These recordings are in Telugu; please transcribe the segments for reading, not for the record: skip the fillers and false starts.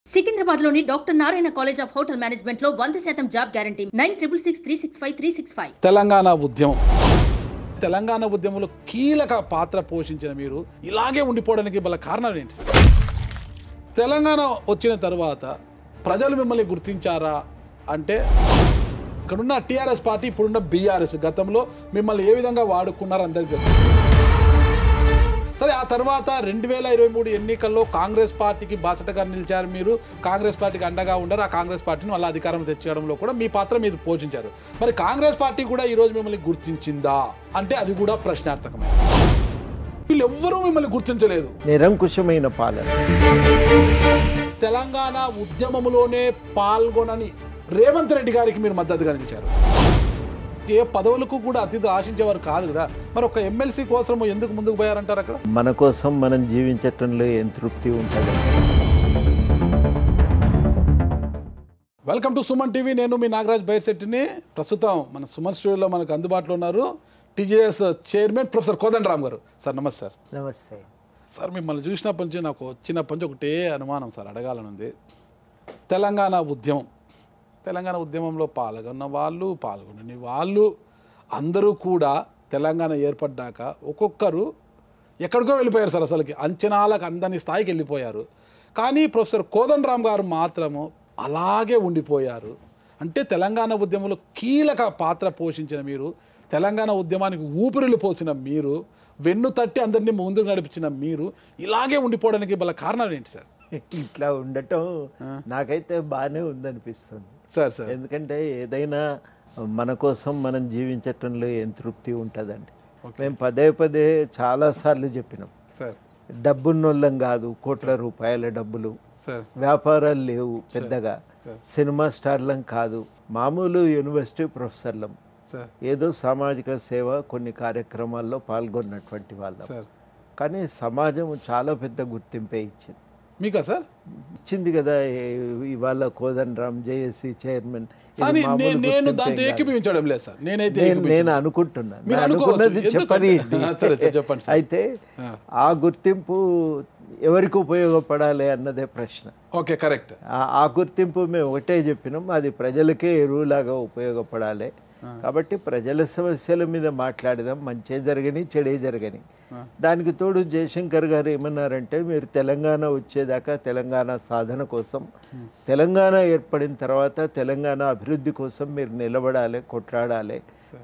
సికింద్రాబాద్లోని doctor Narayana college of hotel మేనేజ్మెంట్లో 100% జాబ్ గ్యారంటీ 966365 తెలంగాణ ఉద్యమం తెలంగాణ ఉద్యమంలో కీలక పాత్ర పోషించిన మీరు ఇలాగే ఉండిపోవడానికి గల కారణం ఏంటి? తెలంగాణ వచ్చిన తర్వాత ప్రజలు మిమ్మల్ని గుర్తించారా అంటే ఇక్కడున్న టీఆర్ఎస్ పార్టీ ఇప్పుడున్న బీఆర్ఎస్ గతంలో మిమ్మల్ని ఏ విధంగా వాడుకున్నారో అందరికీ తెలుసు. సరే, ఆ తర్వాత 2023 ఎన్నికల్లో కాంగ్రెస్ పార్టీకి బాసటగా నిలిచారు. మీరు కాంగ్రెస్ పార్టీకి అండగా ఉండరు. ఆ కాంగ్రెస్ పార్టీని మళ్ళీ అధికారం తెచ్చేయడంలో కూడా మీ పాత్ర మీరు పోషించారు. మరి కాంగ్రెస్ పార్టీ కూడా ఈరోజు మిమ్మల్ని గుర్తించిందా అంటే అది కూడా ప్రశ్నార్థకమే. వీళ్ళు ఎవ్వరూ మిమ్మల్ని గుర్తించలేదు. నిరంకుశమైన పాలన. తెలంగాణ ఉద్యమంలోనే పాల్గొనని రేవంత్ రెడ్డి గారికి మీరు మద్దతుగా నిలిచారు. ఏ పదవులకు కూడా అతిథి ఆశించేవారు కాదు కదా, మరి ఒక ఎమ్మెల్సీ కోసం ఎందుకు ముందుకు పోయారంటారు? అక్కడ మన కోసం మనం జీవించటంలో ఏం తృప్తి ఉంటుంది. Welcome to Suman TV. నేను మీ నాగరాజ్ బైర్శెట్టిని. ప్రస్తుతం మన సుమన్ స్టూడియోలో మనకు అందుబాటులో ఉన్నారు టీజేఎస్ చైర్మన్ ప్రొఫెసర్ కోదండరామ్ గారు. సార్ నమస్తే. సార్ నమస్తే సార్, మిమ్మల్ని చూసినప్పటి నుంచి నాకు చిన్నప్పటి నుంచి ఒకటే అనుమానం సార్, అడగాలనుంది. తెలంగాణ ఉద్యమంలో పాల్గొన్న వాళ్ళు, పాల్గొనని వాళ్ళు అందరూ కూడా తెలంగాణ ఏర్పడ్డాక ఒక్కొక్కరు ఎక్కడికో వెళ్ళిపోయారు సార్. అసలుకి అంచనాలకు అందని స్థాయికి వెళ్ళిపోయారు. కానీ ప్రొఫెసర్ కోదండరామ్ గారు మాత్రము అలాగే ఉండిపోయారు. అంటే తెలంగాణ ఉద్యమంలో కీలక పాత్ర పోషించిన మీరు, తెలంగాణ ఉద్యమానికి ఊపిరిలు పోసిన మీరు, వెన్ను తట్టి అందరినీ ముందుకు నడిపించిన మీరు ఇలాగే ఉండిపోవడానికి గల కారణం ఏంటి సార్? ఇట్లా ఉండటం నాకైతే బాగానే ఉందనిపిస్తుంది సార్. సార్, ఎందుకంటే ఏదైనా మన కోసం మనం జీవించటంలో ఏం తృప్తి ఉంటుందండి. మేము పదే పదే చాలాసార్లు చెప్పినాం, సార్ డబ్బున్నోళ్ళం కాదు, కోట్ల రూపాయల డబ్బులు, సార్ వ్యాపారాలు లేవు పెద్దగా, సినిమా స్టార్లం కాదు, మామూలు యూనివర్సిటీ ప్రొఫెసర్లం, సార్ ఏదో సామాజిక సేవ కొన్ని కార్యక్రమాల్లో పాల్గొన్నటువంటి వాళ్ళం. సార్ కానీ సమాజం చాలా పెద్ద గుర్తింపే ఇచ్చింది. మీకా సార్? ఇచ్చింది కదా. ఇవాళ కోదండరామ్ జేఏసీ చైర్మన్. కానీ నేను దాంతో ఏకీభవించడం లేదు సార్. నేను అనుకుంటున్నాను, మీరు అనుకున్నది చెప్పని. సరే సార్, చెప్పండి సార్. అయితే ఆ గుర్తింపు ఎవరికి ఉపయోగపడాలి అన్నదే ప్రశ్న. Okay, correct. ఆ గుర్తింపు మేము ఒకటే చెప్పినాం, అది ప్రజలకే ఎరువులాగా ఉపయోగపడాలి. కాబట్టి ప్రజల సమస్యల మీద మాట్లాడదాం, మంచే జరగని చెడే జరగని. దానికి తోడు జయశంకర్ గారు ఏమన్నారంటే, మీరు తెలంగాణ వచ్చేదాకా తెలంగాణ సాధన కోసం, తెలంగాణ ఏర్పడిన తర్వాత తెలంగాణ అభివృద్ధి కోసం మీరు నిలబడాలి, కొట్లాడాలి.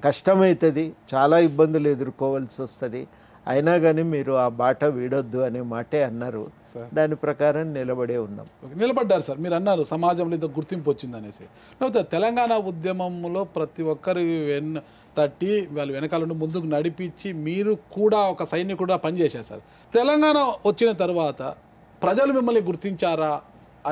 కష్టమవుతుంది, చాలా ఇబ్బందులు ఎదుర్కోవాల్సి వస్తుంది, అయినా కానీ మీరు ఆ బాట వీడొద్దు అనే మాటే అన్నారు. దాని ప్రకారం నిలబడే ఉన్నాం. నిలబడ్డారు సార్. మీరు అన్నారు సమాజంలో ఇంత గుర్తింపు వచ్చింది అనేసి. లేకపోతే తెలంగాణ ఉద్యమంలో ప్రతి ఒక్కరు తట్టి వాళ్ళు వెనకాలను ముందుకు నడిపించి మీరు కూడా ఒక సైనికుడుగా పనిచేశారు సార్. తెలంగాణ వచ్చిన తర్వాత ప్రజలు మిమ్మల్ని గుర్తించారా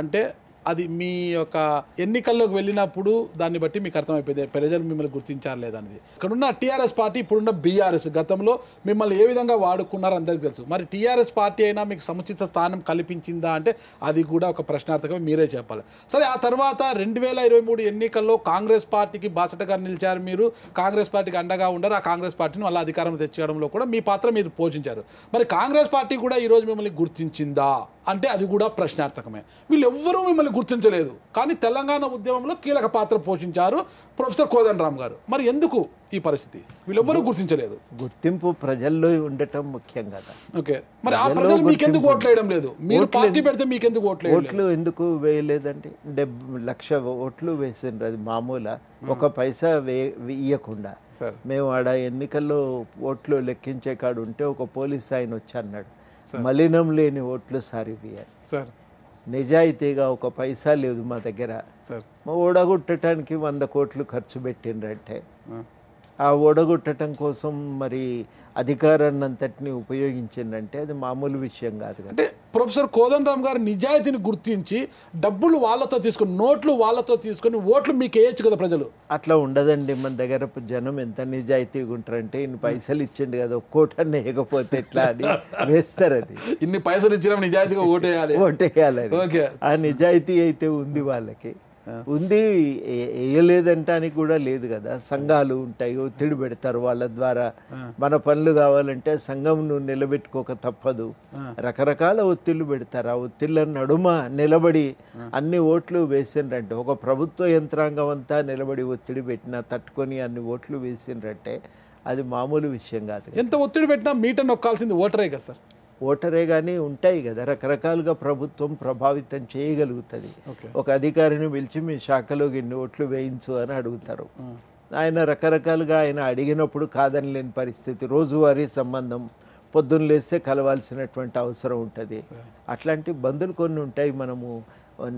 అంటే అది మీ యొక్క ఎన్నికల్లోకి వెళ్ళినప్పుడు దాన్ని బట్టి మీకు అర్థమైపోయింది ప్రజలు మిమ్మల్ని గుర్తించారు లేదనేది. ఇక్కడున్న టీఆర్ఎస్ పార్టీ ఇప్పుడున్న బీఆర్ఎస్ గతంలో మిమ్మల్ని ఏ విధంగా వాడుకున్నారో అందరికీ తెలుసు. మరి టీఆర్ఎస్ పార్టీ అయినా మీకు సముచిత స్థానం కల్పించిందా అంటే అది కూడా ఒక ప్రశ్నార్థకమే, మీరే చెప్పాలి. సరే, ఆ తర్వాత 2023 ఎన్నికల్లో కాంగ్రెస్ పార్టీకి బాసటగా నిలిచారు. మీరు కాంగ్రెస్ పార్టీకి అండగా ఉండరు. ఆ కాంగ్రెస్ పార్టీని మళ్ళీ అధికారం తెచ్చేయడంలో కూడా మీ పాత్ర మీరు పోషించారు. మరి కాంగ్రెస్ పార్టీ కూడా ఈరోజు మిమ్మల్ని గుర్తించిందా అంటే అది కూడా ప్రశ్నార్థకమే. వీళ్ళు ఎవ్వరూ మిమ్మల్ని గుర్తించలేదు. కానీ తెలంగాణ ఉద్యమంలో కీలక పాత్ర పోషించారు ప్రొఫెసర్ కోదండరామ్ గారు. మరి ఎందుకు ఈ పరిస్థితి? వీళ్ళెవ్వరూ గుర్తించలేదు. గుర్తింపు ప్రజల్లో ఉండటం ముఖ్యం కదా. ఓకే, మరి ఆ ప్రజలు మీకెందుకు ఓట్లేయడం లేదు? మీరు పార్టీ పెడితే మీకెందుకు ఓట్లు ఎందుకు వేయలేదండి? 70 లక్షల ఓట్లు వేసిండ్రు, అది మామూలు. ఒక పైసా ఇయ్యకుండా మేము ఆడ ఎన్నికల్లో ఓట్లు లెక్కించే కాడు ఉంటే ఒక పోలీస్ ఆయన వచ్చి అన్నాడు, మలినం లేని ఓట్లు సారిపోయారు సార్. నిజాయితీగా ఒక పైసా లేదు మా దగ్గర, ఓడగొట్టడానికి 100 కోట్లు ఖర్చు పెట్టిండ్రంటే ఆ ఓడగొట్టడం కోసం మరి అధికారాన్ని అంతటిని ఉపయోగించిందంటే అది మామూలు విషయం కాదు. అంటే ప్రొఫెసర్ కోదండరామ్ గారు నిజాయితీని గుర్తించి డబ్బులు వాళ్ళతో తీసుకొని, నోట్లు వాళ్ళతో తీసుకొని ఓట్లు మీకు వేయచ్చు కదా ప్రజలు. అట్లా ఉండదండి. మన దగ్గర జనం ఎంత నిజాయితీగా ఉంటారంటే, ఇన్ని పైసలు ఇచ్చిండు కదా, ఒక్కోటన్న వేయకపోతే ఎట్లా అని వేస్తారు. అది ఇన్ని పైసలు ఇచ్చిన నిజాయితీగా ఓటేయాలి. ఓటేయాలి. ఆ నిజాయితీ అయితే ఉంది వాళ్ళకి. ఉంది, వేయలేదంటానికి కూడా లేదు కదా. సంఘాలు ఉంటాయి, ఒత్తిడి పెడతారు వాళ్ళ ద్వారా. మన పనులు కావాలంటే సంఘం నువ్వు నిలబెట్టుకోక తప్పదు. రకరకాల ఒత్తిళ్లు పెడతారు. ఆ ఒత్తిళ్ళ నడుమ నిలబడి అన్ని ఓట్లు వేసిండ్రంటే, ఒక ప్రభుత్వ యంత్రాంగం అంతా నిలబడి ఒత్తిడి పెట్టినా తట్టుకొని అన్ని ఓట్లు వేసిండ్రంటే అది మామూలు విషయం కాదు. ఎంత ఒత్తిడి పెట్టినా మీటర్ నొక్కాల్సింది ఓటరే కదా సార్. ఓటరే కానీ ఉంటాయి కదా, రకరకాలుగా ప్రభుత్వం ప్రభావితం చేయగలుగుతుంది. ఒక అధికారిని పిలిచి మీ శాఖలో ఇన్ని ఓట్లు వేయించు అని అడుగుతారు. ఆయన రకరకాలుగా ఆయన అడిగినప్పుడు కాదని లేని పరిస్థితి, రోజువారీ సంబంధం, పొద్దున్న లేస్తే కలవాల్సినటువంటి అవసరం ఉంటుంది. అట్లాంటి బంధులు కొన్ని ఉంటాయి. మనము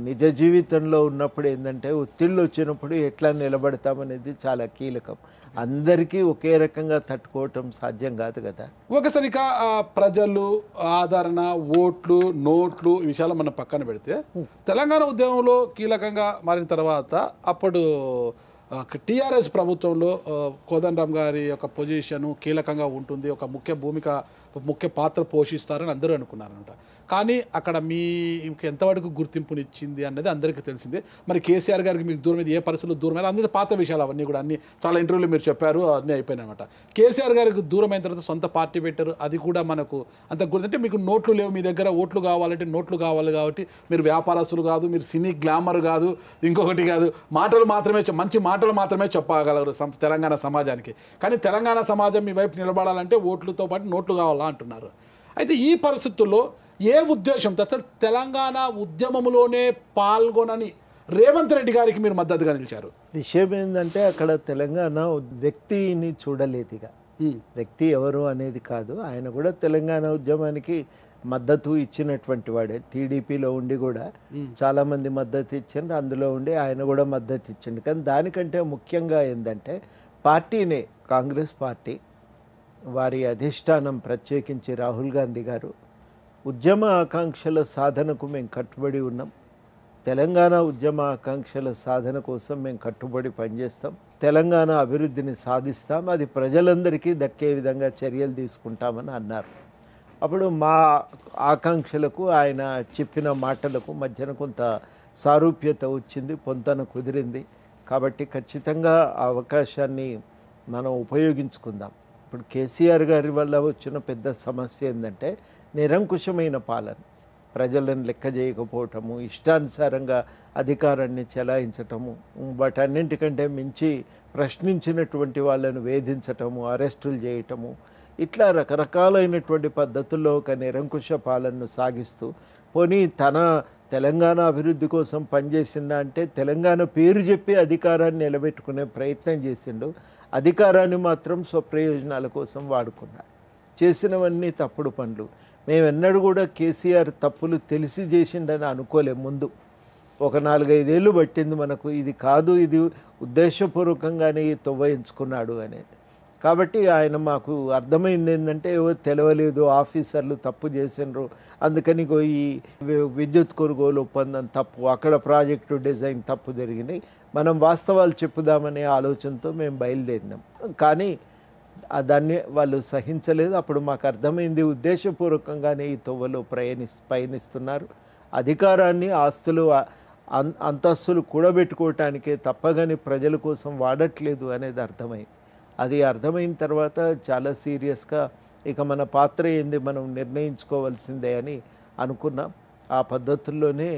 నిజ జీవితంలో ఉన్నప్పుడు ఏంటంటే ఒత్తిళ్ళు వచ్చినప్పుడు ఎట్లా నిలబడతామనేది చాలా కీలకం. అందరికీ ఒకే రకంగా తట్టుకోవటం సాధ్యం కాదు కదా. ఒకసారిగా ప్రజలు ఆదరణ, ఓట్లు, నోట్లు ఈ విషయాలు మనం పక్కన పెడితే, తెలంగాణ ఉద్యమంలో కీలకంగా మారిన తర్వాత అప్పుడు టీఆర్ఎస్ ప్రభుత్వంలో కోదండరామ్ గారి యొక్క పొజిషను కీలకంగా ఉంటుంది, ఒక ముఖ్య పాత్ర పోషిస్తారని అందరూ అనుకున్నారనమాట. కానీ అక్కడ మీకు ఎంతవరకు గుర్తింపునిచ్చింది అన్నది అందరికీ తెలిసిందే. మరి కేసీఆర్ గారికి మీకు దూరమైంది, ఏ పరిస్థితుల్లో దూరమైన అందరి పాత విషయాలు అవన్నీ కూడా అన్ని చాలా ఇంటర్వ్యూలు మీరు చెప్పారు, అన్నీ అయిపోయినాయి అనమాట. కేసీఆర్ గారికి దూరమైన తర్వాత సొంత పార్టీ పెట్టారు, అది కూడా మనకు అంత గుర్తుంటే మీకు నోట్లు లేవు, మీ దగ్గర ఓట్లు కావాలంటే నోట్లు కావాలి కాబట్టి మీరు వ్యాపారస్తులు కాదు, మీరు సినీ గ్లామర్ కాదు, ఇంకొకటి కాదు, మంచి మాటలు మాత్రమే చెప్పగలరు తెలంగాణ సమాజానికి. కానీ తెలంగాణ సమాజం మీ వైపు నిలబడాలంటే ఓట్లతో పాటు నోట్లు కావాలా అంటున్నారు. అయితే ఈ పరిస్థితుల్లో ఏ ఉద్దేశం అసలు తెలంగాణ ఉద్యమంలోనే పాల్గొనని రేవంత్ రెడ్డి గారికి మీరు మద్దతుగా నిలిచారు? విషయం ఏంటంటే అక్కడ తెలంగాణ వ్యక్తిని చూడలేదు. ఇక వ్యక్తి ఎవరు అనేది కాదు, ఆయన కూడా తెలంగాణ ఉద్యమానికి మద్దతు ఇచ్చినటువంటి వాడే. టీడీపీలో ఉండి కూడా చాలామంది మద్దతు ఇచ్చిండ్రు, అందులో ఉండి ఆయన కూడా మద్దతు ఇచ్చిండు. కానీ దానికంటే ముఖ్యంగా ఏంటంటే పార్టీనే, కాంగ్రెస్ పార్టీ వారి అధిష్టానం, ప్రత్యేకించి రాహుల్ గాంధీ గారు ఉద్యమ ఆకాంక్షల సాధనకు మేము కట్టుబడి ఉన్నాం. తెలంగాణ ఉద్యమ ఆకాంక్షల సాధన కోసం మేము కట్టుబడి పనిచేస్తాం. తెలంగాణ అభివృద్ధిని సాధిస్తాం, అది ప్రజలందరికీ దక్కే విధంగా చర్యలు తీసుకుంటామని అన్నారు. అప్పుడు మా ఆకాంక్షలకు ఆయన చెప్పిన మాటలకు మధ్యన కొంత సారూప్యత వచ్చింది, పొంతన కుదిరింది. కాబట్టి ఖచ్చితంగా ఆ అవకాశాన్ని మనం ఉపయోగించుకుందాం. ఇప్పుడు కేసీఆర్ గారి వల్ల వచ్చిన పెద్ద సమస్య ఏంటంటే నిరంకుశమైన పాలన, ప్రజలను లెక్క చేయకపోవటము, ఇష్టానుసారంగా అధికారాన్ని చెలాయించటము, వాటన్నింటికంటే మించి ప్రశ్నించినటువంటి వాళ్ళను వేధించటము, అరెస్టులు చేయటము, ఇట్లా రకరకాలైనటువంటి పద్ధతుల్లో ఒక నిరంకుశ పాలనను సాగిస్తూ, పోనీ తన తెలంగాణ అభివృద్ధి కోసం పనిచేసిందా అంటే తెలంగాణ పేరు చెప్పి అధికారాన్ని నిలబెట్టుకునే ప్రయత్నం చేసిండు. అధికారాన్ని మాత్రం స్వప్రయోజనాల కోసం వాడుకున్నాడు. చేసినవన్నీ తప్పుడు పనులు. మేమెన్నడూ కూడా కేసీఆర్ తప్పులు తెలిసి చేసిండని అనుకోలేము. ముందు ఒక 4-5 ఏళ్ళు పట్టింది మనకు ఇది కాదు, ఇది ఉద్దేశపూర్వకంగానే తవ్వయించుకున్నాడు అనేది. కాబట్టి ఆయన మాకు అర్థమైంది ఏంటంటే ఏవో తెలవలేదు, ఆఫీసర్లు తప్పు చేసినారు, అందుకని ఈ విద్యుత్ కొనుగోలు ఒప్పందం తప్పు, అక్కడ ప్రాజెక్టు డిజైన్ తప్పు జరిగినాయి, మనం వాస్తవాలు చెప్పుదామనే ఆలోచనతో మేము బయలుదేరినాం. కానీ దాన్ని వాళ్ళు సహించలేదు. అప్పుడు మాకు అర్థమైంది ఉద్దేశపూర్వకంగానే ఈ తొవ్వలో పయనిస్తున్నారు, అధికారాన్ని, ఆస్తులు, అంతస్తులు కూడబెట్టుకోవటానికే తప్పగాని ప్రజల కోసం వాడట్లేదు అనేది అర్థమైంది. అది అర్థమైన తర్వాత చాలా సీరియస్గా ఇక మన పాత్ర ఏంది మనం నిర్ణయించుకోవాల్సిందే అని అనుకున్నాం. ఆ పద్ధతుల్లోనే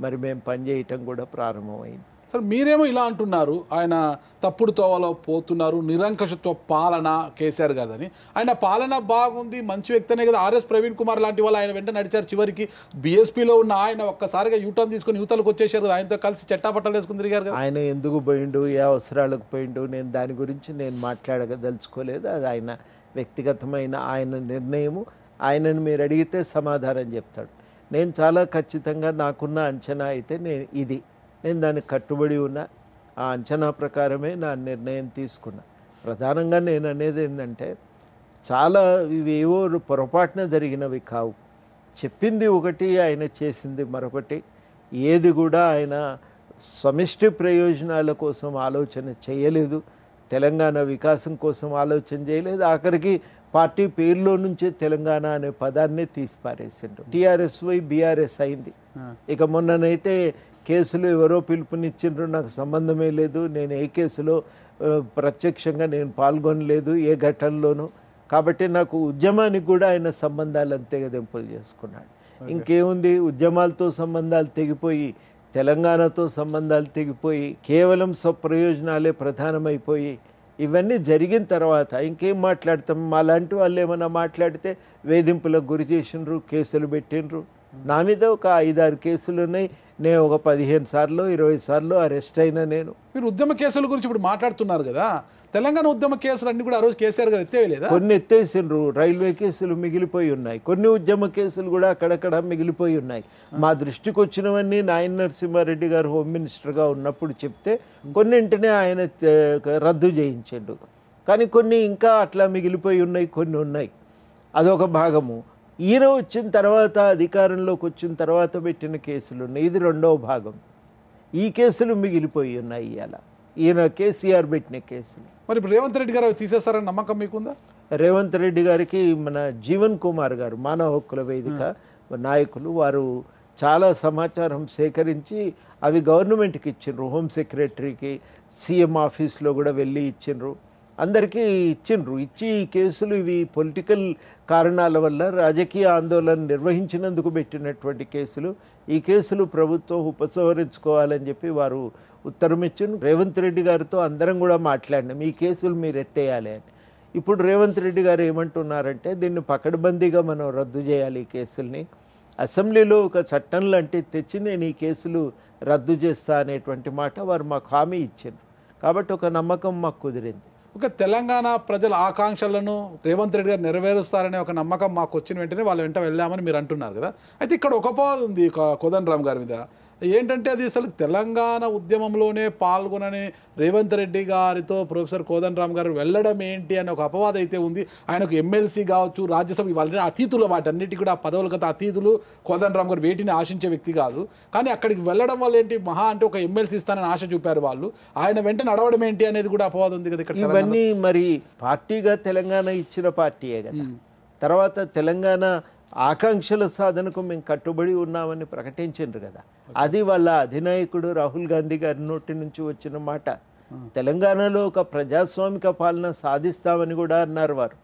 మరి మేము పనిచేయటం కూడా ప్రారంభమైంది. సార్ మీరేమో ఇలా అంటున్నారు, ఆయన తప్పుడు తోవలో పోతున్నారు, నిరంకుశత్వ పాలన కేసీఆర్ గారిని. ఆయన పాలన బాగుంది, మంచి వ్యక్తినే కదా. ఆర్ఎస్ ప్రవీణ్ కుమార్ లాంటి వాళ్ళు ఆయన వెంట నడిచారు. చివరికి బీఎస్పీలో ఉన్న ఆయన ఒక్కసారిగా యూటర్న్ తీసుకొని యువతలకు వచ్చేసారు కదా, ఆయనతో కలిసి చట్టాపట్టాలు వేసుకుని తిరిగారు కదా. ఆయన ఎందుకు పోయిండు, ఏ అవసరాలకు పోయిండు, నేను దాని గురించి మాట్లాడదలుచుకోలేదు. అది ఆయన వ్యక్తిగతమైన ఆయన నిర్ణయము. ఆయనను మీరు అడిగితే సమాధానం చెప్తాడు. నేను చాలా ఖచ్చితంగా నాకున్న అంచనా అయితే నేను దానికి కట్టుబడి ఉన్నా. ఆ అంచనా ప్రకారమే నా నిర్ణయం తీసుకున్నా. ప్రధానంగా నేను అనేది ఏంటంటే చాలా ఇవేవో పొరపాటున జరిగినవి కావు. చెప్పింది ఒకటి, ఆయన చేసింది మరొకటి. ఏది కూడా ఆయన సమిష్టి ప్రయోజనాల కోసం ఆలోచన చేయలేదు, తెలంగాణ వికాసం కోసం ఆలోచన చేయలేదు. ఆఖరికి పార్టీ పేరులో నుంచే తెలంగాణ అనే పదాన్నే తీసి పారేసిండు. టీఆర్ఎస్ పోయి బీఆర్ఎస్ అయింది. ఇక మొన్ననైతే కేసులు ఎవరో పిలుపునిచ్చిండ్రు, నాకు సంబంధమే లేదు, నేను ఏ కేసులో ప్రత్యక్షంగా నేను పాల్గొనలేదు ఏ ఘటనలోనూ. కాబట్టి నాకు ఉద్యమానికి కూడా ఆయన సంబంధాలను తెగదెంపులు చేసుకున్నాడు. ఇంకేముంది, ఉద్యమాలతో సంబంధాలు తెగిపోయి, తెలంగాణతో సంబంధాలు తెగిపోయి, కేవలం స్వప్రయోజనాలే ప్రధానమైపోయి, ఇవన్నీ జరిగిన తర్వాత ఇంకేం మాట్లాడతాం? మాలాంటి వాళ్ళు ఏమైనా మాట్లాడితే వేధింపులకు గురి చేసిండ్రు, కేసులు పెట్టిండ్రు. నా మీద ఒక 5-6 కేసులు ఉన్నాయి. నేను ఒక 15 సార్లు 20 సార్లు అరెస్ట్ అయినా. నేను మీరు ఉద్యమ కేసుల గురించి ఇప్పుడు మాట్లాడుతున్నారు కదా, తెలంగాణ ఉద్యమ కేసులు అన్ని కూడా ఆ రోజు కేసీఆర్ గారు ఎత్తేయలేదా? కొన్ని ఎత్తేసిండ్రు, రైల్వే కేసులు మిగిలిపోయి ఉన్నాయి, కొన్ని ఉద్యమ కేసులు కూడా అక్కడక్కడ మిగిలిపోయి ఉన్నాయి. మా దృష్టికి వచ్చినవన్నీ నాయన నరసింహారెడ్డి గారు హోమ్ మినిస్టర్గా ఉన్నప్పుడు చెప్తే కొన్నింటినే ఆయన రద్దు చేయించాడు. కానీ కొన్ని ఇంకా అట్లా మిగిలిపోయి ఉన్నాయి, కొన్ని ఉన్నాయి. అదొక భాగము. ఈయన వచ్చిన తర్వాత, అధికారంలోకి వచ్చిన తర్వాత పెట్టిన కేసులు ఉన్నాయి, ఇది రెండవ భాగం. ఈ కేసులు మిగిలిపోయి ఉన్నాయి. ఇవాళ ఈయన కేసీఆర్ పెట్టిన కేసులు. మరి ఇప్పుడు రేవంత్ రెడ్డి గారు తీసేస్తారని నమ్మకం మీకుందా? రేవంత్ రెడ్డి గారికి మన జీవన్ కుమార్ గారు, మానవ హక్కుల వేదిక నాయకులు, వారు చాలా సమాచారం సేకరించి అవి గవర్నమెంట్కి ఇచ్చిండ్రు. హోమ్ సెక్రటరీకి, సీఎం ఆఫీస్లో కూడా వెళ్ళి ఇచ్చిండ్రు, అందరికీ ఇచ్చిండ్రు. ఇచ్చి ఈ కేసులు ఇవి పొలిటికల్ కారణాల వల్ల రాజకీయ ఆందోళన నిర్వహించినందుకు పెట్టినటువంటి కేసులు, ఈ కేసులు ప్రభుత్వం ఉపసంహరించుకోవాలని చెప్పి వారు ఉత్తరం ఇచ్చిండ్రు. రేవంత్ రెడ్డి గారితో అందరం కూడా మాట్లాడినాం, ఈ కేసులు మీరు ఎత్తేయాలి అని. ఇప్పుడు రేవంత్ రెడ్డి గారు ఏమంటున్నారంటే దీన్ని పకడ్బందీగా మనం రద్దు చేయాలి, ఈ కేసుల్ని అసెంబ్లీలో ఒక చట్టం లాంటి తెచ్చి నేను ఈ కేసులు రద్దు చేస్తా అనేటువంటి మాట వారు మాకు హామీ ఇచ్చారు. కాబట్టి ఒక నమ్మకం మాకు కుదిరింది. ఒక తెలంగాణ ప్రజల ఆకాంక్షలను రేవంత్ రెడ్డి గారు నెరవేరుస్తారనే ఒక నమ్మకం మాకు వచ్చిన వెంటనే వాళ్ళ వెంట వెళ్ళామని మీరు అంటున్నారు కదా. అయితే ఇక్కడ ఒక అపవాదం ఉంది కోదండరామ్ గారి మీద. ఏంటంటే అది అసలు తెలంగాణ ఉద్యమంలోనే పాల్గొనని రేవంత్ రెడ్డి గారితో ప్రొఫెసర్ కోదండరామ్ గారు వెళ్ళడం ఏంటి అనే ఒక అపవాదం అయితే ఉంది. ఆయనకు ఎమ్మెల్సీ కావచ్చు, రాజ్యసభ ఇవాళ అతీతులు, వాటన్నిటి కూడా పదవులు కదా అతీతులు. కోదండరామ్ గారు వేటిని ఆశించే వ్యక్తి కాదు. కానీ అక్కడికి వెళ్ళడం వల్ల ఏంటి, మహా అంటే ఒక ఎమ్మెల్సీ ఇస్తానని ఆశ చూపారు వాళ్ళు. ఆయన వెంట నడవడం ఏంటి అనేది కూడా అపవాదం ఉంది కదా ఇక్కడ. ఇవన్నీ మరి పార్టీగా తెలంగాణ ఇచ్చిన పార్టీయే కదా. తర్వాత తెలంగాణ ఆకాంక్షల సాధనకు మేము కట్టుబడి ఉన్నామని ప్రకటించారు కదా. అది వాళ్ళ అధినాయకుడు రాహుల్ గాంధీ గారి నోటి నుంచి వచ్చిన మాట. తెలంగాణలో ఒక ప్రజాస్వామిక పాలన సాధిస్తామని కూడా అన్నారు వారు.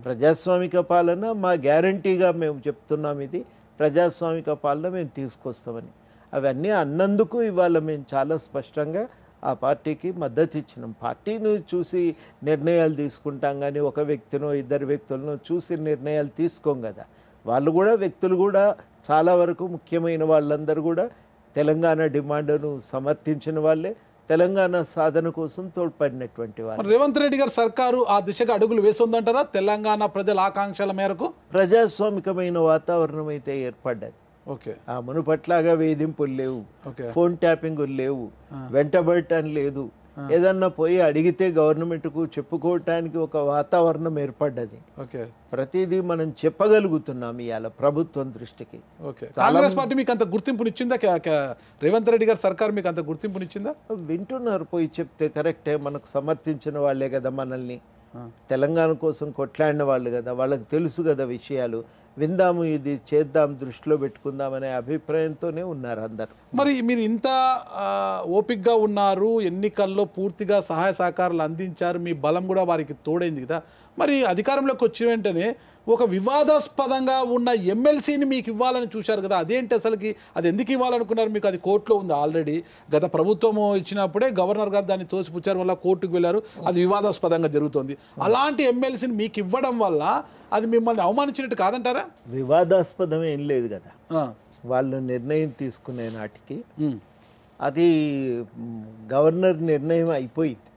ప్రజాస్వామిక పాలన మా గ్యారంటీగా మేము చెప్తున్నాం, ఇది ప్రజాస్వామిక పాలన మేము తీసుకొస్తామని. అవన్నీ అన్నందుకు ఇవాళ మేము చాలా స్పష్టంగా ఆ పార్టీకి మద్దతు ఇచ్చినాం. పార్టీని చూసి నిర్ణయాలు తీసుకుంటాం కానీ ఒక వ్యక్తినో ఇద్దరు వ్యక్తులను చూసి నిర్ణయాలు తీసుకోం కదా. వాళ్ళు కూడా వ్యక్తులు కూడా చాలా వరకు ముఖ్యమైన వాళ్ళందరూ కూడా తెలంగాణ డిమాండ్ను సమర్థించిన వాళ్ళే, తెలంగాణ సాధన కోసం తోడ్పడినటువంటి వాళ్ళు. రేవంత్ రెడ్డి గారి సర్కారు ఆ దిశగా అడుగులు వేస్తుందంటారా? తెలంగాణ ప్రజల ఆకాంక్షల మేరకు ప్రజాస్వామికమైన వాతావరణం అయితే ఏర్పడ్డది. ఆ మునుపట్లాగా వేధింపులు లేవు, ఫోన్ ట్యాపింగులు లేవు, వెంటబడటం లేదు. ఏదన్నా పోయి అడిగితే గవర్నమెంట్కు చెప్పుకోవటానికి ఒక వాతావరణం ఏర్పడ్డది. ప్రతిదీ మనం చెప్పగలుగుతున్నాం ఇవాళ ప్రభుత్వం దృష్టికి. కాంగ్రెస్ పార్టీ మీకు అంత గుర్తింపునిచ్చిందా? రేవంత్ రెడ్డి గారి సర్కార్ మీకు అంత గుర్తింపునిచ్చిందా? వింటున్నారు, పోయి చెప్తే కరెక్టే. మనకు సమర్థించిన వాళ్ళే కదా, మనల్ని తెలంగాణ కోసం కొట్లాడిన వాళ్ళు కదా, వాళ్ళకి తెలుసు కదా విషయాలు. విందాము, ఇది చేద్దాం, దృష్టిలో పెట్టుకుందామనే అభిప్రాయంతోనే ఉన్నారు అందరు. మరి మీరు ఇంత ఓపికగా ఉన్నారు, ఎన్నికల్లో పూర్తిగా సహాయ సహకారాలు అందించారు, మీ బలం కూడా వారికి తోడైంది కదా. మరి అధికారంలోకి వచ్చిన వెంటనే ఒక వివాదాస్పదంగా ఉన్న ఎమ్మెల్సీని మీకు ఇవ్వాలని చూశారు కదా, అదేంటి అసలుకి? అది ఎందుకు ఇవ్వాలనుకున్నారు? మీకు అది కోర్టులో ఉంది ఆల్రెడీ. గత ప్రభుత్వం ఇచ్చినప్పుడే గవర్నర్ గారు దాన్ని తోసిపుచ్చారు, వల్ల కోర్టుకు వెళ్ళారు, అది వివాదాస్పదంగా జరుగుతుంది. అలాంటి ఎమ్మెల్సీని మీకు ఇవ్వడం వల్ల అది మిమ్మల్ని అవమానించినట్టు కాదంటారా? వివాదాస్పదం ఏం లేదు కదా, వాళ్ళు నిర్ణయం తీసుకునే నాటికి అది గవర్నర్ నిర్ణయం అయిపోయింది.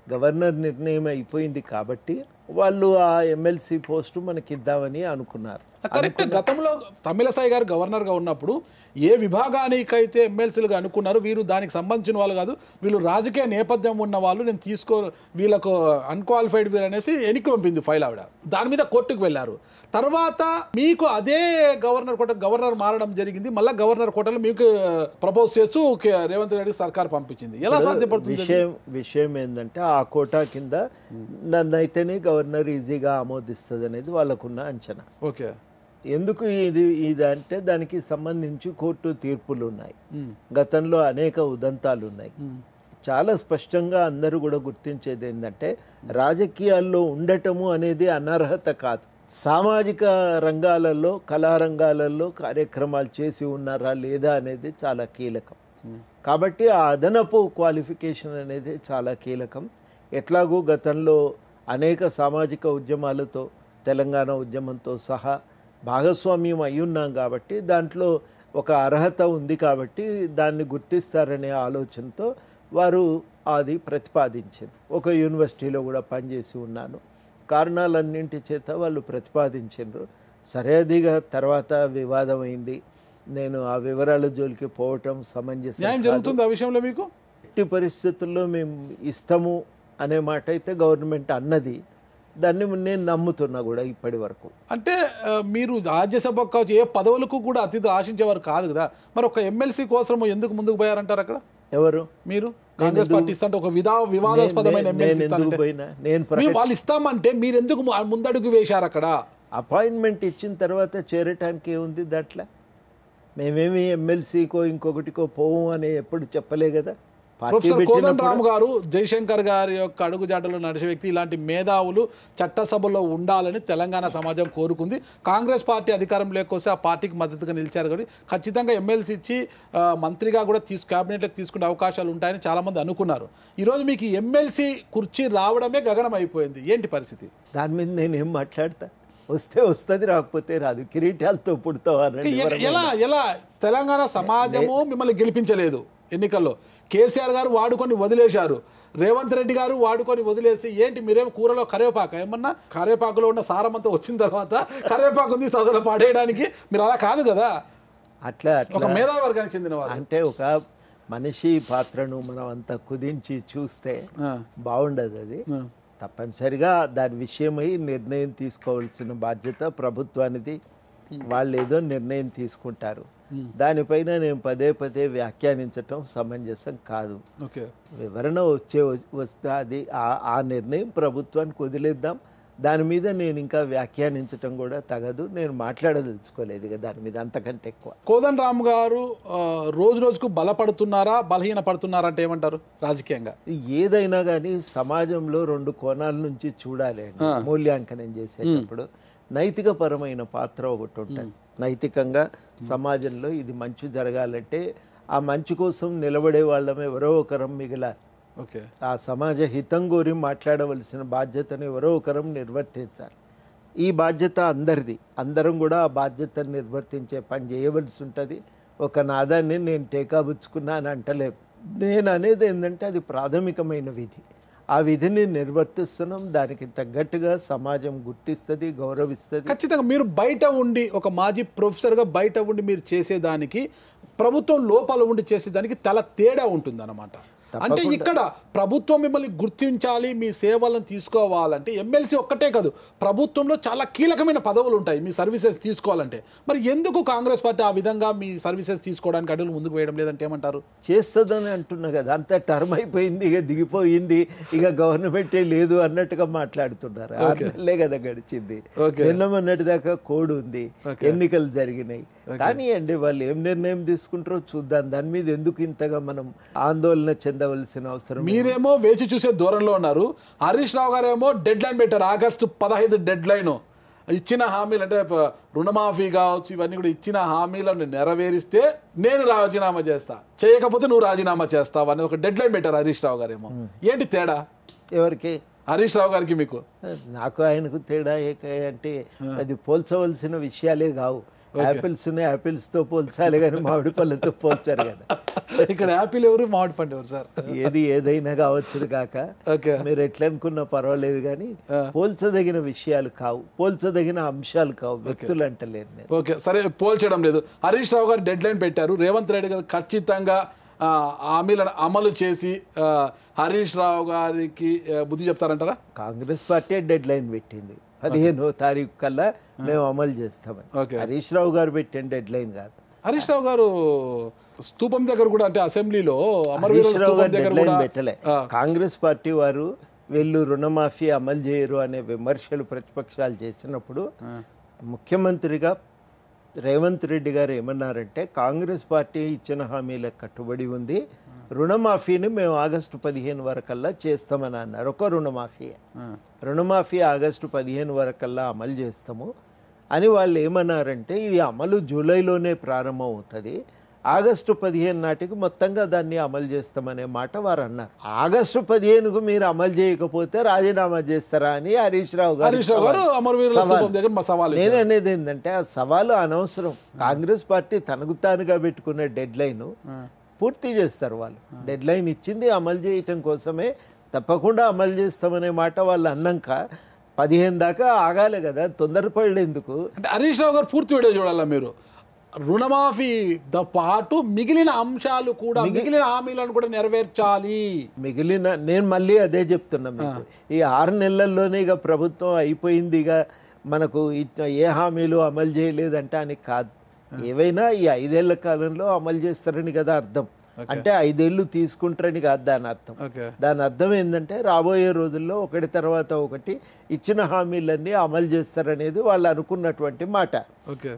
గవర్నర్ నిర్ణయం అయిపోయింది కాబట్టి వాళ్ళు ఆ ఎమ్మెల్సీ పోస్టు మనకి ఇద్దామని అనుకున్నారు. కరెక్ట్. గతంలో తమిళసాయి గారు గవర్నర్గా ఉన్నప్పుడు ఏ విభాగానికైతే ఎమ్మెల్సీలుగా అనుకున్నారు, వీరు దానికి సంబంధించిన వాళ్ళు కాదు, వీళ్ళు రాజకీయ నేపథ్యం ఉన్న వాళ్ళు, నేను వీళ్ళకు అన్క్వాలిఫైడ్ వీరు అనేసి ఎన్నిక పంపింది ఫైల్ ఆవిడ. దాని మీద కోర్టుకు వెళ్ళారు. తర్వాత మీకు అదే గవర్నర్ మారడం జరిగింది. మళ్ళీ గవర్నర్ కోటలో మీకు ప్రపోజ్ చేస్తూ రేవంత్ రెడ్డి సర్కార్ పంపించింది. ఎలా సాధ్యపడుతుంది? విషయం ఏంటంటే ఆ కోటా కింద నన్నైతేనే గవర్నర్ ఈజీగా ఆమోదిస్తుంది అనేది వాళ్ళకున్న అంచనా. ఎందుకు ఇది అంటే దానికి సంబంధించి కోర్టు తీర్పులు ఉన్నాయి, గతంలో అనేక ఉదంతాలు ఉన్నాయి. చాలా స్పష్టంగా అందరూ కూడా గుర్తించేది ఏంటంటే రాజకీయాల్లో ఉండటము అనేది అనర్హత కాదు. సామాజిక రంగాలలో, కళారంగాలలో కార్యక్రమాలు చేసి ఉన్నారా లేదా అనేది చాలా కీలకం. కాబట్టి ఆ అదనపు క్వాలిఫికేషన్ అనేది చాలా కీలకం. ఎట్లాగూ గతంలో అనేక సామాజిక ఉద్యమాలతో, తెలంగాణ ఉద్యమంతో సహా భాగస్వామ్యం అయ్యున్నాం కాబట్టి దాంట్లో ఒక అర్హత ఉంది కాబట్టి దాన్ని గుర్తిస్తారనే ఆలోచనతో వారు అది ప్రతిపాదించారు. ఒక యూనివర్సిటీలో కూడా పనిచేసి ఉన్నాను, కారణాలన్నింటి చేత వాళ్ళు ప్రతిపాదించారు. సరే, అదిగా తర్వాత వివాదం అయింది. నేను ఆ వివరాల జోలికి పోవటం సమంజసం జరుగుతుంది ఆ విషయంలో. మీకు ఎట్టి పరిస్థితుల్లో మేము ఇస్తాము అనే మాట అయితే గవర్నమెంట్ అన్నది, దాన్ని నేను నమ్ముతున్నా కూడా ఇప్పటి వరకు. అంటే మీరు రాజ్యసభ కావచ్చు, ఏ పదవులకు కూడా అతిథి ఆశించేవారు కాదు కదా, మరి ఒక ఎమ్మెల్సీ కోసం ఎందుకు ముందుకు పోయారంటారు అక్కడ? ఎవరు? మీరు కాంగ్రెస్ పార్టీ ఇస్తుంటే ఒక వివాదాస్పదమైన ఎమ్మెల్సీ వాళ్ళు ఇస్తామంటే మీరు ఎందుకు ముందడుగు వేశారు అక్కడ? అపాయింట్మెంట్ ఇచ్చిన తర్వాత చేరటానికి ఏముంది దాంట్లో? మేమేమి ఎమ్మెల్సీకో ఇంకొకటికో పోవు అని ఎప్పుడు చెప్పలే కదా. ప్రొఫెసర్ కోదండరామ్ గారు జయశంకర్ గారి యొక్క అడుగుజాటలో నడిచే వ్యక్తి, ఇలాంటి మేధావులు చట్టసభలో ఉండాలని తెలంగాణ సమాజం కోరుకుంది. కాంగ్రెస్ పార్టీ అధికారం లేకపోతే ఆ పార్టీకి మద్దతుగా నిలిచారు కాబట్టి ఖచ్చితంగా ఎమ్మెల్సీ ఇచ్చి మంత్రిగా కూడా క్యాబినెట్లోకి తీసుకునే అవకాశాలు ఉంటాయని చాలామంది అనుకున్నారు. ఈరోజు మీకు ఎమ్మెల్సీ కుర్చీ రావడమే గగనం అయిపోయింది. ఏంటి పరిస్థితి? దాని మీద నేనేం మాట్లాడతా? వస్తే వస్తుంది, రాకపోతే రాదు. కిరీటాలతో పుడతావారు. ఎలా తెలంగాణ సమాజము మిమ్మల్ని గెలిపించలేదు ఎన్నికల్లో. కేసీఆర్ గారు వాడుకొని వదిలేశారు, రేవంత్ రెడ్డి గారు వాడుకొని వదిలేసి ఏంటి మీరేం కూరలో కరివేపాక ఏమన్నా? కరివేపాకులో ఉన్న సారమంతా వచ్చిన తర్వాత కరివేపాకు ఉంది సదలు పడేయడానికి. మీరు అలా కాదు కదా. అట్లా ఒక మేధావి వర్గానికి చెందిన వారు అంటే ఒక మనిషి పాత్రను మనం అంతా కుదించి చూస్తే బాగుండదు. అది తప్పనిసరిగా దాని విషయమై నిర్ణయం తీసుకోవాల్సిన బాధ్యత ప్రభుత్వానిది. వాళ్ళు ఏదో నిర్ణయం తీసుకుంటారు, దానిపైన నేను పదే పదే వ్యాఖ్యానించటం సమంజసం కాదు. వివరణ వస్తే అది ఆ నిర్ణయం ప్రభుత్వానికి వదిలేద్దాం. దాని మీద నేను ఇంకా వ్యాఖ్యానించటం కూడా తగదు. నేను మాట్లాడదలుచుకోలేదు ఇక దాని మీద అంతకంటే ఎక్కువ. కోదండరామ్ గారు రోజు రోజుకు బలపడుతున్నారా, బలహీన పడుతున్నారా అంటే ఏమంటారు రాజకీయంగా? ఏదైనా కానీ సమాజంలో రెండు కోణాల నుంచి చూడాలి అండి మూల్యాంకనం చేసేటప్పుడు. నైతికపరమైన పాత్ర ఒకటి ఉంటుంది. నైతికంగా సమాజంలో ఇది మంచి జరగాలంటే ఆ మంచి కోసం నిలబడే వాళ్ళం ఎవరో ఒకరం మిగిలాలి. ఆ సమాజ హితం కోరి మాట్లాడవలసిన బాధ్యతను ఎవరో ఒకరం నిర్వర్తించాలి. ఈ బాధ్యత అందరిది. అందరం కూడా ఆ బాధ్యతను నిర్వర్తించే పని చేయవలసి ఉంటుంది. ఒక నాదాన్ని నేను టేకాబుచ్చుకున్నా అని అంటలేము. నేను అనేది ఏంటంటే అది ప్రాథమికమైన విధి. ఆ విధిని నిర్వర్తిస్తున్నాం. దానికి తగ్గట్టుగా సమాజం గుర్తిస్తుంది, గౌరవిస్తుంది. ఖచ్చితంగా మీరు బయట ఉండి ఒక మాజీ ప్రొఫెసర్గా బయట ఉండి మీరు చేసేదానికి, ప్రభుత్వం లోపల ఉండి చేసేదానికి తేడా ఉంటుంది అన్నమాట. అంటే ఇక్కడ ప్రభుత్వం మిమ్మల్ని గుర్తించాలి, మీ సేవలను తీసుకోవాలంటే ఎమ్మెల్సీ ఒక్కటే కాదు, ప్రభుత్వంలో చాలా కీలకమైన పదవులు ఉంటాయి మీ సర్వీసెస్ తీసుకోవాలంటే. మరి ఎందుకు కాంగ్రెస్ పార్టీ ఆ విధంగా మీ సర్వీసెస్ తీసుకోవడానికి అడుగులు ముందుకు వేయడం లేదంటే ఏమంటారు? చేస్తుందని అంటున్నా కదా, అంత టర్మ్ అయిపోయింది, ఇక దిగిపోయింది, ఇక గవర్నమెంటే లేదు అన్నట్టుగా మాట్లాడుతున్నారు. 6 నెలలే కదా గడిచింది. నిన్నమన్నటి దాకా కోడ్ ఉంది, ఎన్నికలు జరిగినాయి. కానీ అండి వాళ్ళు ఏం నిర్ణయం తీసుకుంటారో చూద్దాం. దాని మీద ఎందుకు ఇంతగా మనం ఆందోళన చెందవలసిన అవసరం? మీరేమో వేచి చూసే దూరంలో ఉన్నారు. హరీష్ రావు గారు ఏమో డెడ్ లైన్ పెట్టారు, August 15 డెడ్ లైన్. ఇచ్చిన హామీలు అంటే రుణమాఫీ కావచ్చు, ఇవన్నీ కూడా ఇచ్చిన హామీలను నెరవేరిస్తే నేను రాజీనామా చేస్తా, చేయకపోతే నువ్వు రాజీనామా చేస్తావు అని ఒక డెడ్ లైన్ పెట్టారు హరీష్ రావు గారు. ఏమో ఏంటి తేడా? ఎవరికి? హరీష్ రావు గారికి మీకు? నాకు ఆయనకు తేడా అంటే అది పోల్చవలసిన విషయాలే కావు. యాపిల్స్ ఉన్నాయి, యాపిల్స్ తో పోల్చాలి కానీ మామిడి పళ్ళతో పోల్చారు కదా. ఇక్కడ యాపిల్ ఎవరు, మామిడి పండు ఎవరు సార్? ఏదైనా కావచ్చు కాక మీరు ఎట్లా అనుకున్నా పర్వాలేదు కానీ పోల్చదగిన విషయాలు కావు, పోల్చదగిన అంశాలు కావు, వ్యక్తులు అంటలేరు నేను. ఓకే సరే, పోల్చడం లేదు. హరీష్ రావు గారు డెడ్ లైన్ పెట్టారు, రేవంత్ రెడ్డి గారు ఖచ్చితంగా హామీలను అమలు చేసి హరీష్ రావు గారికి బుద్ధి చెప్తారంటారా? కాంగ్రెస్ పార్టీ డెడ్ లైన్ పెట్టింది 15వ తారీఖు కల్లా మేము అమలు చేస్తామని. హరీష్ రావు గారు పెట్టిన డెడ్ లైన్ కాదు. హరీష్ రావు గారు స్తూపం దగ్గర కూడా, అంటే అసెంబ్లీలో హరీష్ రావు గారు డెడ్ లైన్ పెట్టలే. కాంగ్రెస్ పార్టీ వారు వీళ్ళు రుణమాఫీ అమలు చేయరు అనే విమర్శలు ప్రతిపక్షాలు చేసినప్పుడు ముఖ్యమంత్రిగా రేవంత్ రెడ్డి గారు ఏమన్నారంటే కాంగ్రెస్ పార్టీ ఇచ్చిన హామీలకు కట్టుబడి ఉంది, రుణమాఫీని మేము ఆగస్టు 15 వరకల్లా చేస్తామని అన్నారు. ఒక రుణమాఫీ ఆగస్టు 15 వరకల్లా అమలు చేస్తాము అని వాళ్ళు ఏమన్నారంటే ఇది అమలు జూలైలోనే ప్రారంభం అవుతుంది, ఆగస్టు 15 నాటికి మొత్తంగా దాన్ని అమలు చేస్తామనే మాట వారు అన్నారు. ఆగస్టు 15కు మీరు అమలు చేయకపోతే రాజీనామా చేస్తారా అని హరీష్ రావు గారు నేను అనేది ఏంటంటే ఆ సవాలు అనవసరం. కాంగ్రెస్ పార్టీ తనకు తానుగా పెట్టుకున్న డెడ్ లైన్ పూర్తి చేస్తారు. వాళ్ళు డెడ్ లైన్ ఇచ్చింది అమలు చేయటం కోసమే, తప్పకుండా అమలు చేస్తామనే మాట వాళ్ళు అన్నాక 15 దాకా ఆగాలి కదా, తొందరపడేందుకు. అంటే హరీష్ రావు గారు పూర్తి వీడియో చూడాలా మీరు? రుణమాఫీతో పాటు మిగిలిన అంశాలు కూడా, మిగిలిన హామీలను కూడా నెరవేర్చాలి. నేను మళ్ళీ అదే చెప్తున్నా మీకు, ఈ 6 నెలల్లోనే ఇక ప్రభుత్వం అయిపోయింది, ఇక మనకు ఏ హామీలు అమలు చేయలేదంటే అని కాదు. ఏవైనా ఈ 5 ఏళ్ల కాలంలో అమలు చేస్తారని కదా అర్థం. అంటే 5 ఏళ్ళు తీసుకుంటారని కాదు దాని అర్థం. దాని అర్థం ఏంటంటే రాబోయే రోజుల్లో ఒకటి తర్వాత ఒకటి ఇచ్చిన హామీలన్నీ అమలు చేస్తారనేది వాళ్ళు అనుకున్నటువంటి మాట.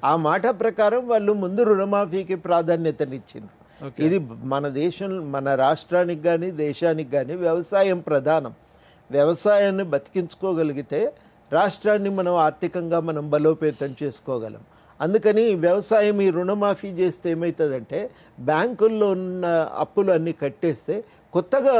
ఆ మాట ప్రకారం వాళ్ళు ముందు రుణమాఫీకి ప్రాధాన్యతనిచ్చిండ్రు. ఇది మన రాష్ట్రానికి కానీ దేశానికి కానీ వ్యవసాయం ప్రధానం. వ్యవసాయాన్ని బతికించుకోగలిగితే రాష్ట్రాన్ని మనం ఆర్థికంగా మనం బలోపేతం చేసుకోగలం. అందుకని వ్యవసాయం ఈ రుణమాఫీ చేస్తే ఏమవుతుందంటే బ్యాంకుల్లో ఉన్న అప్పులు అన్నీ కట్టేస్తే కొత్తగా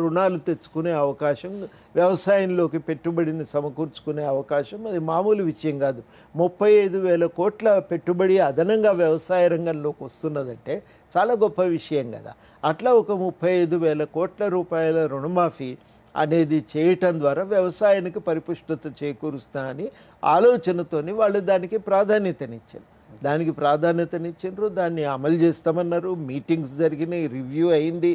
రుణాలు తెచ్చుకునే అవకాశం, వ్యవసాయంలోకి పెట్టుబడిని సమకూర్చుకునే అవకాశం అది మామూలు విషయం కాదు. 35,000 కోట్ల పెట్టుబడి అదనంగా వ్యవసాయ రంగంలోకి వస్తున్నదంటే చాలా గొప్ప విషయం కదా. అట్లా ఒక 35,000 కోట్ల రూపాయల రుణమాఫీ అనేది చేయటం ద్వారా వ్యవసాయానికి పరిపుష్టత చేకూరుస్తా అని ఆలోచనతోని వాళ్ళు దానికి ప్రాధాన్యతనిచ్చారు. దాన్ని అమలు చేస్తామన్నారు. మీటింగ్స్ జరిగినాయి, రివ్యూ అయింది,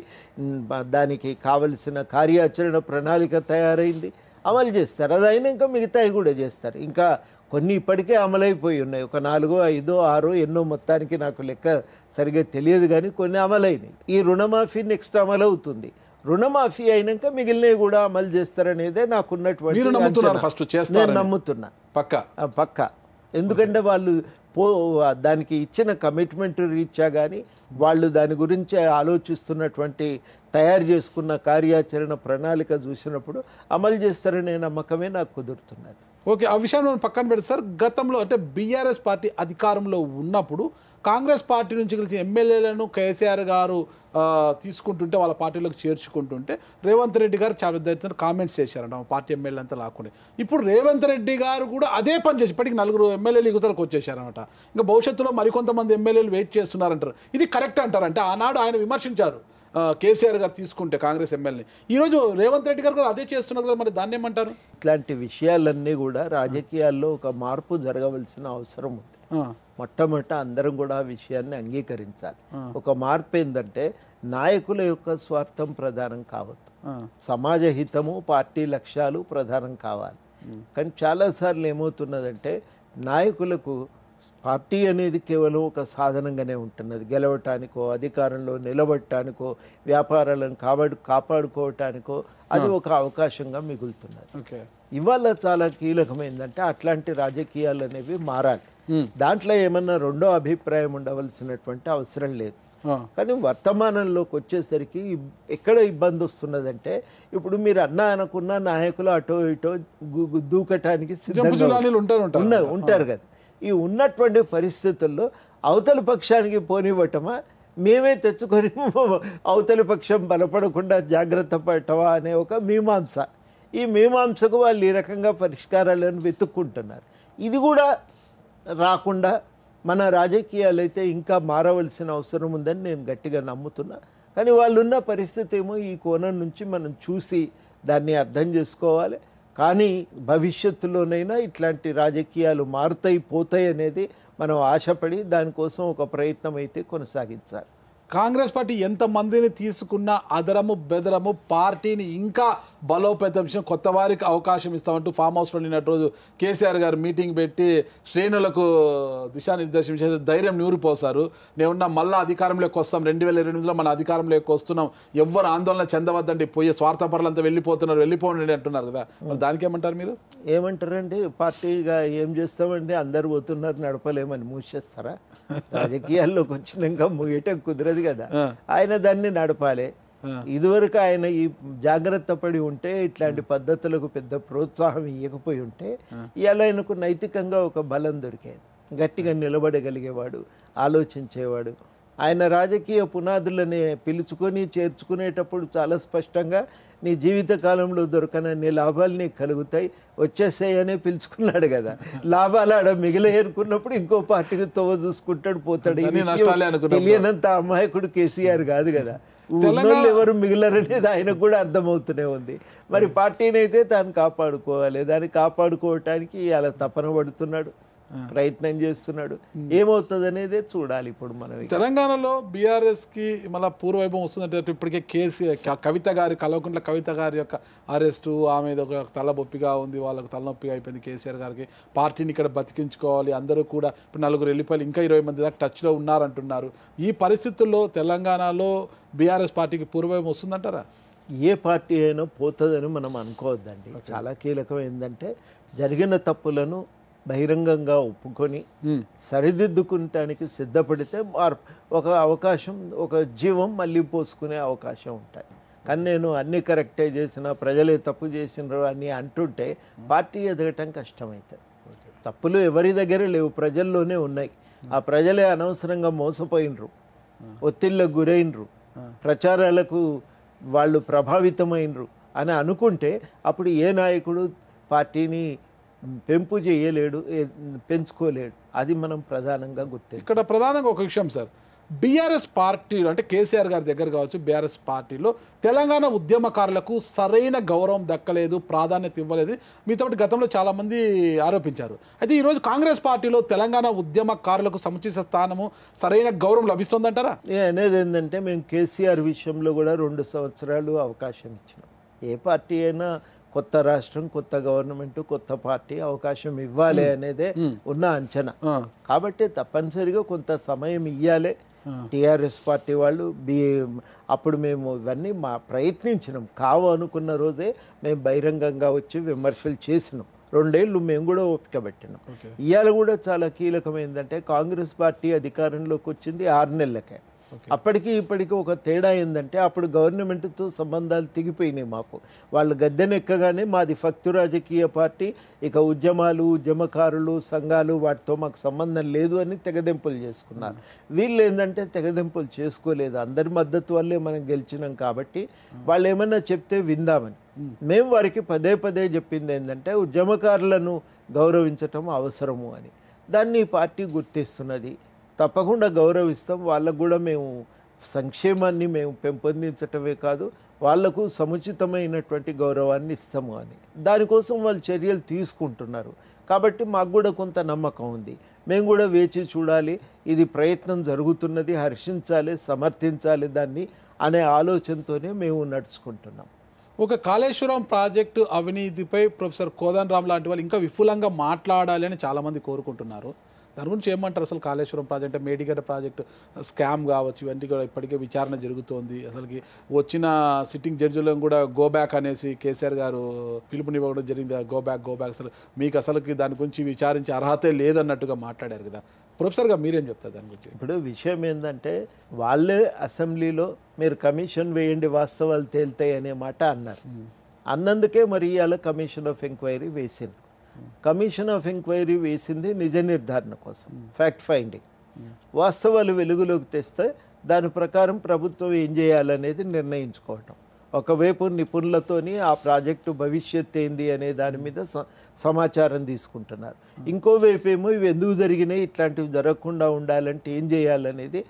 దానికి కావలసిన కార్యాచరణ ప్రణాళిక తయారైంది, అమలు చేస్తారు. అది అయినాక మిగతాయి కూడా చేస్తారు. ఇంకా కొన్ని ఇప్పటికే అమలైపోయి ఉన్నాయి, ఒక 4, 5, 6 ఎన్నో మొత్తానికి నాకు లెక్క సరిగ్గా తెలియదు, కానీ కొన్ని అమలైనవి. ఈ రుణమాఫీ నెక్స్ట్ అమలు అవుతుంది. రుణమాఫీ అయినాక మిగిలినవి కూడా అమలు చేస్తారనేదే నాకున్నటువంటి నేను నమ్ముతున్నా పక్క. ఎందుకంటే వాళ్ళు దానికి ఇచ్చిన కమిట్మెంట్ రీత్యా కానీ వాళ్ళు దాని గురించి ఆలోచిస్తున్నటువంటి తయారు చేసుకున్న కార్యాచరణ ప్రణాళిక చూసినప్పుడు అమలు చేస్తారనే నమ్మకమే నాకు కుదురుతున్నది. ఓకే, ఆ విషయాన్ని మనం పక్కన పెడితే సార్, గతంలో అంటే బీఆర్ఎస్ పార్టీ అధికారంలో ఉన్నప్పుడు కాంగ్రెస్ పార్టీ నుంచి గెలిచిన ఎమ్మెల్యేలను కేసీఆర్ గారు తీసుకుంటుంటే వాళ్ళ పార్టీలోకి చేర్చుకుంటుంటే రేవంత్ రెడ్డి గారు చాలా పెద్ద కామెంట్స్ చేశారంట పార్టీ ఎమ్మెల్యే అంతా లాక్కుని. ఇప్పుడు రేవంత్ రెడ్డి గారు కూడా అదే పని చేసి ఇప్పటికి 4 ఎమ్మెల్యేలు యువతలకు వచ్చేసారనమాట. ఇంకా భవిష్యత్తులో మరికొంతమంది ఎమ్మెల్యేలు వెయిట్ చేస్తున్నారంటారు. ఇది కరెక్ట్ అంటారు? అంటే ఆనాడు ఆయన విమర్శించారు కేసీఆర్ గారు తీసుకుంటే కాంగ్రెస్ ఎమ్మెల్యే, ఈరోజు రేవంత్ రెడ్డి గారు కూడా అదే చేస్తున్నారు కదా, మరి దాన్ని ఏమంటారు? ఇట్లాంటి విషయాలన్నీ కూడా రాజకీయాల్లో ఒక మార్పు జరగవలసిన అవసరం ఉంది. మొట్టమొదట అందరం కూడా ఆ విషయాన్ని అంగీకరించాలి. ఒక మార్పు ఏంటంటే నాయకుల యొక్క స్వార్థం ప్రధానం కావద్దు, సమాజ హితము పార్టీ లక్ష్యాలు ప్రధానం కావాలి. కానీ చాలాసార్లు ఏమవుతున్నదంటే నాయకులకు పార్టీ అనేది కేవలం ఒక సాధనంగానే ఉంటున్నది. గెలవటానికో, అధికారంలో నిలబడటానికో, వ్యాపారాలను కాపాడుకోవటానికో అది ఒక అవకాశంగా మిగులుతున్నది. ఇవాళ చాలా కీలకమైందంటే అట్లాంటి రాజకీయాలు అనేవి మారాలి. దాంట్లో ఏమన్నా రెండో అభిప్రాయం ఉండవలసినటువంటి అవసరం లేదు. కానీ వర్తమానంలోకి వచ్చేసరికి ఎక్కడ ఇబ్బంది వస్తున్నదంటే ఇప్పుడు మీరు అనుకున్న నాయకులు అటో ఇటో దూకటానికి సిద్ధంగా ఉంటారు కదా. ఈ ఉన్నటువంటి పరిస్థితుల్లో అవతల పక్షానికి పోనివ్వటమా, మేమే తెచ్చుకొని అవతలి పక్షం బలపడకుండా జాగ్రత్త పడటమా అనే ఒక మీమాంస. ఈ మీమాంసకు వాళ్ళు ఈ రకంగా పరిష్కారాలను వెతుక్కుంటున్నారు. ఇది కూడా రాకుండా మన రాజకీయాలు అయితే ఇంకా మారవలసిన అవసరం ఉందని నేను గట్టిగా నమ్ముతున్నా. కానీ వాళ్ళున్న పరిస్థితి ఏమో ఈ కోణం నుంచి మనం చూసి దాన్ని అర్థం చేసుకోవాలి. కానీ భవిష్యత్తులోనైనా ఇట్లాంటి రాజకీయాలు మారుతాయి పోతాయి అనేది మనం ఆశపడి దానికోసం ఒక ప్రయత్నం అయితే కొనసాగించాలి. కాంగ్రెస్ పార్టీ ఎంతమందిని తీసుకున్నా అదరము బెదరము పార్టీని ఇంకా బలోపేతం విషయం కొత్త వారికి అవకాశం ఇస్తామంటూ ఫామ్ హౌస్లో నిన్నటి రోజు కేసీఆర్ గారు మీటింగ్ పెట్టి శ్రేణులకు దిశానిర్దేశం చేసి ధైర్యం నూరిపోసారు. నేనున్నా మళ్ళీ అధికారంలోకి వస్తాం, 2028లో మన అధికారంలోకి వస్తున్నాం, ఎవ్వరు ఆందోళన చెందవద్దండి, పోయే స్వార్థపరులంతా వెళ్ళిపోండి అంటున్నారు కదా, దానికి ఏమంటారు మీరు? ఏమంటారండి, పార్టీగా ఏం చేస్తామండి, అందరు పోతున్నారు నడపలేమని మూసేస్తారా? రాజకీయాల్లోకి వచ్చినాక ముగియటం కుదరదు కదా, ఆయన దాన్ని నడపాలి. ఇదివరకు ఆయన ఈ జాగ్రత్త పడి ఉంటే, ఇట్లాంటి పద్ధతులకు పెద్ద ప్రోత్సాహం ఇవ్వకపోయి ఉంటే ఇవాళ ఆయనకు నైతికంగా ఒక బలం దొరికేది, గట్టిగా నిలబడగలిగేవాడు, ఆలోచించేవాడు. ఆయన రాజకీయ పునాదులని పిలుచుకొని చేర్చుకునేటప్పుడు చాలా స్పష్టంగా నీ జీవిత కాలంలో దొరకనన్ని లాభాలు నీకు కలుగుతాయి, వచ్చేసాయనే పిలుచుకున్నాడు కదా. లాభాలు ఆడ మిగిలేనుకున్నప్పుడు ఇంకో పార్టీకి తోవ చూసుకుంటాడు, పోతాడు. తెలియనంత అమాయకుడు కేసీఆర్ కాదు కదా. ఉన్నోళ్ళు ఎవరు మిగిలరనేది ఆయనకు కూడా అర్థమవుతూనే ఉంది. మరి పార్టీని అయితే తాను కాపాడుకోవాలి, దాన్ని కాపాడుకోవటానికి అలా తపన పడుతున్నాడు, ప్రయత్నం చేస్తున్నాడు. ఏమవుతుంది అనేది చూడాలి. ఇప్పుడు మనం తెలంగాణలో బీఆర్ఎస్కి మళ్ళీ పూర్వవైభవం వస్తుందంటే ఇప్పటికే కవిత గారి కల్వకుంట్ల కవిత గారి యొక్క అరెస్టు, ఆమె ఒక తలబొప్పిగా ఉంది, వాళ్ళకు తలనొప్పిగా అయిపోయింది కేసీఆర్ గారికి. పార్టీని ఇక్కడ బతికించుకోవాలి, అందరూ కూడా ఇప్పుడు 4 వెళ్ళిపోయి ఇంకా 20 మంది దాకా టచ్లో ఉన్నారంటున్నారు. ఈ పరిస్థితుల్లో తెలంగాణలో బీఆర్ఎస్ పార్టీకి పూర్వవైభవం వస్తుందంటారా? ఏ పార్టీ అయినా పోతుందని మనం అనుకోవద్దండి. చాలా కీలకం ఏంటంటే జరిగిన తప్పులను బహిరంగంగా ఒప్పుకొని సరిదిద్దుకుంటానికి సిద్ధపడితే ఒక అవకాశం, ఒక జీవం మళ్ళీ పోసుకునే అవకాశం ఉంటాయి. కానీ నేను అన్నీ కరెక్టే చేసిన, ప్రజలే తప్పు చేసినారు అని అంటుంటే పార్టీ ఎదగటం కష్టమవుతుంది. తప్పులు ఎవరి దగ్గర లేవు, ప్రజల్లోనే ఉన్నాయి. ఆ ప్రజలే అనవసరంగా మోసపోయినరు, ఒత్తిళ్ళకు గురైనరు, ప్రచారాలకు వాళ్ళు ప్రభావితమైనరు అని అనుకుంటే అప్పుడు ఏ నాయకుడు పార్టీని పెంపు చేయలేడు, పెంచుకోలేడు. అది మనం ప్రధానంగా గుర్తు. ఇక్కడ ప్రధానంగా ఒక విషయం సార్, బీఆర్ఎస్ పార్టీలో అంటే కేసీఆర్ గారి దగ్గర కావచ్చు, బీఆర్ఎస్ పార్టీలో తెలంగాణ ఉద్యమకారులకు సరైన గౌరవం దక్కలేదు, ప్రాధాన్యత ఇవ్వలేదు, మీతో గతంలో చాలామంది ఆరోపించారు. అయితే ఈరోజు కాంగ్రెస్ పార్టీలో తెలంగాణ ఉద్యమకారులకు సముచిత స్థానము, సరైన గౌరవం లభిస్తుందంటారా? అనేది ఏంటంటే మేము కేసీఆర్ విషయంలో కూడా 2 సంవత్సరాలు అవకాశం ఇచ్చినాం. ఏ పార్టీ అయినా కొత్త రాష్ట్రం, కొత్త గవర్నమెంట్, కొత్త పార్టీ అవకాశం ఇవ్వాలి అనేదే ఉన్న అంచనా. కాబట్టి తప్పనిసరిగా కొంత సమయం ఇవ్వాలి. టీఆర్ఎస్ పార్టీ వాళ్ళు అప్పుడు మేము ఇవన్నీ ప్రయత్నించినాం, కావు అనుకున్న రోజే మేము బహిరంగంగా వచ్చి విమర్శలు చేసినాం. 2 ఏళ్ళు మేము కూడా ఓపిక పెట్టినాం. ఇవాళ కూడా చాలా కీలకమైందంటే కాంగ్రెస్ పార్టీ అధికారంలోకి వచ్చింది 6 నెలలకే. అప్పటికి ఇప్పటికీ ఒక తేడా ఏంటంటే అప్పుడు గవర్నమెంట్తో సంబంధాలు తెగిపోయినాయి మాకు. వాళ్ళు గద్దెనెక్కగానే మాది ఫక్తు రాజకీయ పార్టీ, ఇక ఉద్యమాలు, ఉద్యమకారులు, సంఘాలు వాటితో మాకు సంబంధం లేదు అని తెగదెంపులు చేసుకున్నారు. వీళ్ళు ఏంటంటే తెగదెంపులు చేసుకోలేదు, అందరి మద్దతు వల్లే మనం గెలిచినాం కాబట్టి వాళ్ళు ఏమన్నా చెప్తే విందామని. మేము వారికి పదే చెప్పింది ఏంటంటే ఉద్యమకారులను గౌరవించటం అవసరము అని. దాన్ని ఈ పార్టీ గుర్తిస్తున్నది, తప్పకుండా గౌరవిస్తాం. వాళ్ళకు కూడా మేము సంక్షేమాన్ని మేము పెంపొందించటమే కాదు, వాళ్లకు సముచితమైనటువంటి గౌరవాన్ని ఇస్తాము అని. దానికోసం వాళ్ళు చర్యలు తీసుకుంటున్నారు. కాబట్టి మాకు కూడా కొంత నమ్మకం ఉంది. మేము కూడా వేచి చూడాలి, ఇది ప్రయత్నం జరుగుతున్నది, హర్షించాలి, సమర్థించాలి దాన్ని అనే ఆలోచనతోనే మేము నడుచుకుంటున్నాం. ఒక కాళేశ్వరం ప్రాజెక్టు అవినీతిపై ప్రొఫెసర్ కోదండరామ్ లాంటి వాళ్ళు ఇంకా విపులంగా మాట్లాడాలి అని చాలామంది కోరుకుంటున్నారు. దాని గురించి ఏమంటారు? అసలు Kaleshwaram project, Medigadda project scam కావచ్చు, ఇవన్నీ కూడా ఇప్పటికే విచారణ జరుగుతోంది. అసలుకి వచ్చిన సిట్టింగ్ జడ్జిలను కూడా గో బ్యాక్ అనేసి కేసీఆర్ గారు పిలుపునివ్వడం జరిగింది. గో బ్యాక్ అసలు మీకు అసలుకి దాని గురించి విచారించే అర్హతే లేదన్నట్టుగా మాట్లాడారు కదా. ప్రొఫెసర్గా మీరేం చెప్తారు దాని గురించి? ఇప్పుడు విషయం ఏంటంటే వాళ్ళే అసెంబ్లీలో మీరు కమిషన్ వేయండి వాస్తవాలు తేలుతాయి అనే మాట అన్నారు. అన్నందుకే మరి ఇవాళ కమిషన్ ఆఫ్ ఎంక్వైరీ వేసింది. కమిషన్ ఆఫ్ ఎంక్వైరీ వేసింది నిజ నిర్ధారణ కోసం, ఫ్యాక్ట్ ఫైండింగ్. వాస్తవాలు వెలుగులోకి తెస్తే దాని ప్రకారం ప్రభుత్వం ఏం చేయాలనేది నిర్ణయించుకోవటం. ఒకవైపు నిపుణులతోని ఆ ప్రాజెక్టు భవిష్యత్ ఏంది అనే దాని మీద సమాచారం తీసుకుంటున్నారు. ఇంకోవైపు ఏమో ఇవి ఎందుకు జరిగినాయి, ఇట్లాంటివి జరగకుండా ఉండాలంటే ఏం చేయాలనేది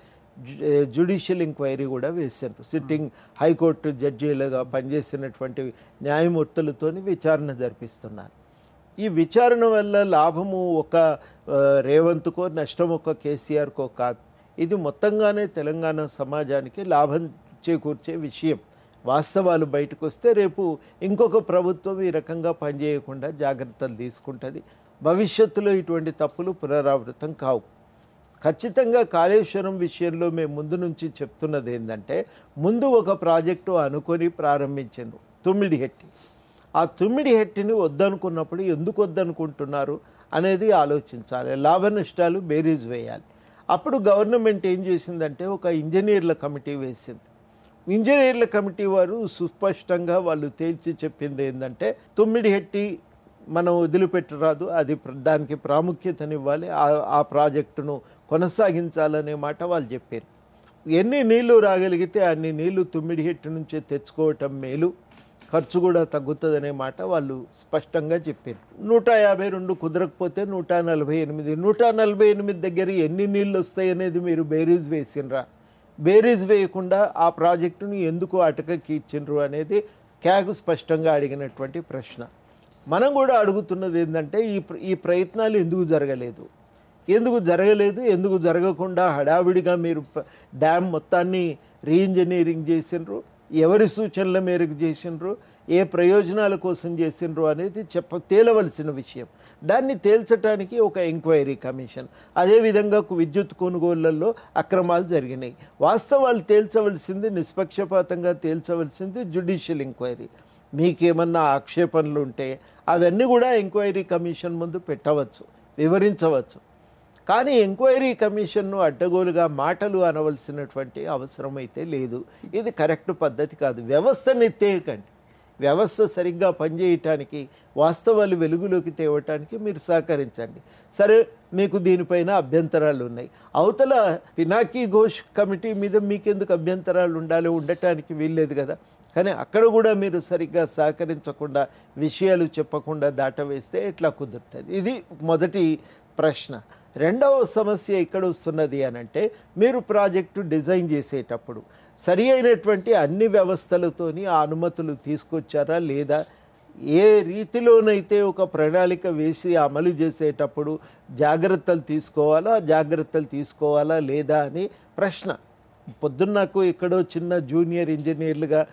జ్యుడిషియల్ ఎంక్వైరీ కూడా వేశారు. సిట్టింగ్ హైకోర్టు జడ్జీలుగా పనిచేసినటువంటి న్యాయమూర్తులతో విచారణ జరిపిస్తున్నారు. ఈ విచారణ వల్ల లాభము ఒక రేవంత్కో, నష్టం ఒక కేసీఆర్కో కాదు. ఇది మొత్తంగానే తెలంగాణ సమాజానికి లాభం చేకూర్చే విషయం. వాస్తవాలు బయటకు వస్తే రేపు ఇంకొక ప్రభుత్వం ఈ రకంగా పనిచేయకుండా జాగ్రత్తలు తీసుకుంటుంది. భవిష్యత్తులో ఇటువంటి తప్పులు పునరావృతం కావు. ఖచ్చితంగా కాళేశ్వరం విషయంలో మేము ముందు నుంచి చెప్తున్నది ఏంటంటే, ముందు ఒక ప్రాజెక్టు అనుకొని ప్రారంభించారు తుమ్మిడిహెట్టి. ఆ తుమ్మిడిహెట్టిని వద్దనుకున్నప్పుడు ఎందుకు వద్దనుకుంటున్నారు అనేది ఆలోచించాలి. లాభ నష్టాలు బేరీజ్ వేయాలి. అప్పుడు గవర్నమెంట్ ఏం చేసిందంటే ఒక ఇంజనీర్ల కమిటీ వేసింది. ఇంజనీర్ల కమిటీ వారు సుస్పష్టంగా వాళ్ళు తేల్చి చెప్పింది ఏంటంటే, తుమ్మిడిహెట్టి మనం వదిలిపెట్టరాదు, అది దానికి ప్రాముఖ్యతనివ్వాలి, ఆ ప్రాజెక్టును కొనసాగించాలనే మాట వాళ్ళు చెప్పారు. ఎన్ని నీళ్లు రాగలిగితే అన్ని నీళ్లు తుమ్మిడిహెట్టి నుంచే తెచ్చుకోవటం మేలు, ఖర్చు కూడా తగ్గుతుందనే మాట వాళ్ళు స్పష్టంగా చెప్పారు. 152 కుదరకపోతే 148. 148 దగ్గర ఎన్ని నీళ్ళు వస్తాయి అనేది మీరు బేరీజ్ వేసినరా? బేరీజ్ వేయకుండా ఆ ప్రాజెక్టును ఎందుకు అటకకి ఇచ్చిండ్రు అనేది క్యాగ్ స్పష్టంగా అడిగినటువంటి ప్రశ్న. మనం కూడా అడుగుతున్నది ఏంటంటే, ఈ ప్రయత్నాలు ఎందుకు జరగలేదు, ఎందుకు జరగకుండా హడావిడిగా మీరు డ్యామ్ మొత్తాన్ని రీఇంజనీరింగ్ చేసిండ్రు, ఎవరి సూచనల మేరకు చేసిండ్రు, ఏ ప్రయోజనాల కోసం చేసిండ్రు అనేది తేలవలసిన విషయం. దాన్ని తేల్చడానికి ఒక ఎంక్వైరీ కమిషన్. అదేవిధంగా విద్యుత్ కొనుగోళ్లలో అక్రమాలు జరిగినాయి. వాస్తవాలు తేల్చవలసింది, నిష్పక్షపాతంగా తేల్చవలసింది జ్యుడిషియల్ ఎంక్వైరీ. మీకేమన్నా ఆక్షేపణలు ఉంటే అవన్నీ కూడా ఎంక్వైరీ కమిషన్ ముందు పెట్టవచ్చు, వివరించవచ్చు. కానీ ఎంక్వైరీ కమిషన్ను అడ్డగోలుగా మాటలు అనవలసినటువంటి అవసరం అయితే లేదు. ఇది కరెక్ట్ పద్ధతి కాదు. వ్యవస్థను ఎత్తేయకండి. వ్యవస్థ సరిగ్గా పనిచేయటానికి, వాస్తవాలు వెలుగులోకి తేవటానికి మీరు సహకరించండి. సరే, మీకు దీనిపైన అభ్యంతరాలు ఉన్నాయి. అవతల పినాకీ ఘోష్ కమిటీ మీద మీకెందుకు అభ్యంతరాలు ఉండటానికి వీల్లేదు కదా. కానీ అక్కడ కూడా మీరు సరిగ్గా సహకరించకుండా, విషయాలు చెప్పకుండా దాటవేస్తే ఎట్లా కుదురుతుంది? ఇది మొదటి ప్రశ్న. రెండవ సమస్య ఎక్కడ వస్తున్నది అనంటే, మీరు ప్రాజెక్టు డిజైన్ చేసేటప్పుడు సరి అయినటువంటి అన్ని వ్యవస్థలతోని ఆ అనుమతులు తీసుకొచ్చారా లేదా, ఏ రీతిలోనైతే ఒక ప్రణాళిక వేసి అమలు చేసేటప్పుడు జాగ్రత్తలు తీసుకోవాలా లేదా అని ప్రశ్న. పొద్దున్నకు ఎక్కడో చిన్న జూనియర్ ఇంజనీర్లుగా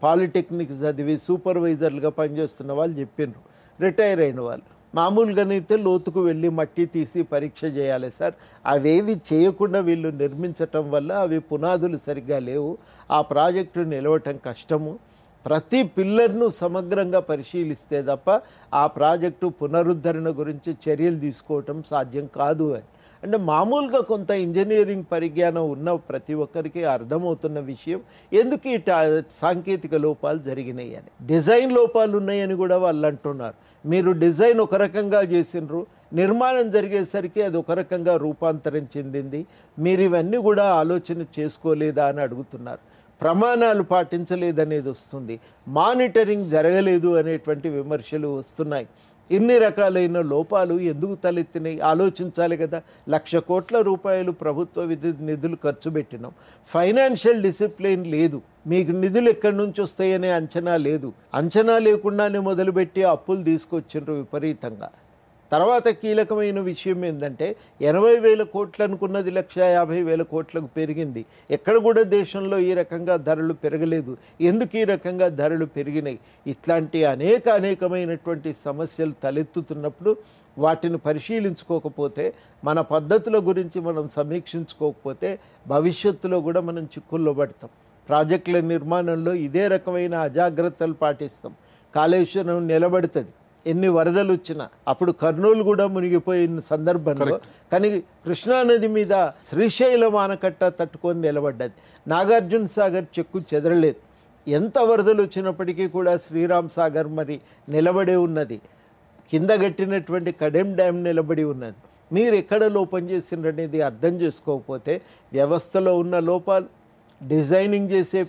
పాలిటెక్నిక్ చదివి సూపర్వైజర్లుగా పనిచేస్తున్న వాళ్ళు చెప్పిండ్రు, రిటైర్ అయిన వాళ్ళు. మామూలుగానైతే లోతుకు వెళ్ళి మట్టి తీసి పరీక్ష చేయాలి సార్. అవేవి చేయకుండా వీళ్ళు నిర్మించటం వల్ల అవి పునాదులు సరిగ్గా లేవు, ఆ ప్రాజెక్టు నిలవటం కష్టము. ప్రతి పిల్లర్ను సమగ్రంగా పరిశీలిస్తే తప్ప ఆ ప్రాజెక్టు పునరుద్ధరణ గురించి చర్యలు తీసుకోవటం సాధ్యం కాదు అని. అంటే మామూలుగా కొంత ఇంజనీరింగ్ పరిజ్ఞానం ఉన్న ప్రతి ఒక్కరికి అర్థమవుతున్న విషయం ఎందుకు ఈ సాంకేతిక లోపాలు జరిగినాయి అని. డిజైన్ లోపాలు ఉన్నాయని కూడా వాళ్ళు అంటున్నారు. మీరు డిజైన్ ఒక రకంగా చేసినారు, నిర్మాణం జరిగేసరికి అది ఒక రకంగా రూపాంతరం చెందింది. మీరు ఇవన్నీ కూడా ఆలోచన చేసుకోలేదా అని అడుగుతున్నారు. ప్రమాణాలు పాటించలేదనేది వస్తుంది, మానిటరింగ్ జరగలేదు అనేటువంటి విమర్శలు వస్తున్నాయి. ఇన్ని రకాలైన లోపాలు ఎందుకు తలెత్తినాయి ఆలోచించాలి కదా. 1,00,000 కోట్ల రూపాయలు ప్రభుత్వ నిధులు ఖర్చు పెట్టినాం. ఫైనాన్షియల్ డిసిప్లిన్ లేదు, మీకు నిధులు ఎక్కడి నుంచి వస్తాయనే అంచనా లేదు. అంచనా లేకుండానే మొదలుపెట్టి అప్పులు తీసుకొచ్చిండ్రు విపరీతంగా. తర్వాత కీలకమైన విషయం ఏంటంటే, 80,000 కోట్లు అనుకున్నది 1,50,000 కోట్లకు పెరిగింది. ఎక్కడ కూడా దేశంలో ఈ రకంగా ధరలు పెరగలేదు. ఎందుకు ఈ రకంగా ధరలు పెరిగినాయి? ఇట్లాంటి అనేకమైనటువంటి సమస్యలు తలెత్తుతున్నప్పుడు వాటిని పరిశీలించుకోకపోతే, మన పద్ధతుల గురించి మనం సమీక్షించుకోకపోతే భవిష్యత్తులో కూడా మనం చిక్కుల్లో పడతాం. ప్రాజెక్టుల నిర్మాణంలో ఇదే రకమైన అజాగ్రత్తలు పాటిస్తాం. కాళేశ్వరం నిలబడుతుంది ఎన్ని వరదలు వచ్చినా. అప్పుడు కర్నూలు కూడా మునిగిపోయిన సందర్భంలో కానీ కృష్ణానది మీద శ్రీశైలం ఆనకట్ట తట్టుకొని నిలబడ్డది. నాగార్జున సాగర్ చెక్కు చెదరలేదు. ఎంత వరదలు వచ్చినప్పటికీ కూడా శ్రీరామ్ సాగర్ మరి నిలబడే ఉన్నది. కింద కట్టినటువంటి కడెం డ్యామ్ నిలబడి ఉన్నది. మీరు ఎక్కడ లోపం చేసిండ్రనేది అర్థం చేసుకోకపోతే, వ్యవస్థలో ఉన్న లోపాలు, డిజైనింగ్ చేసే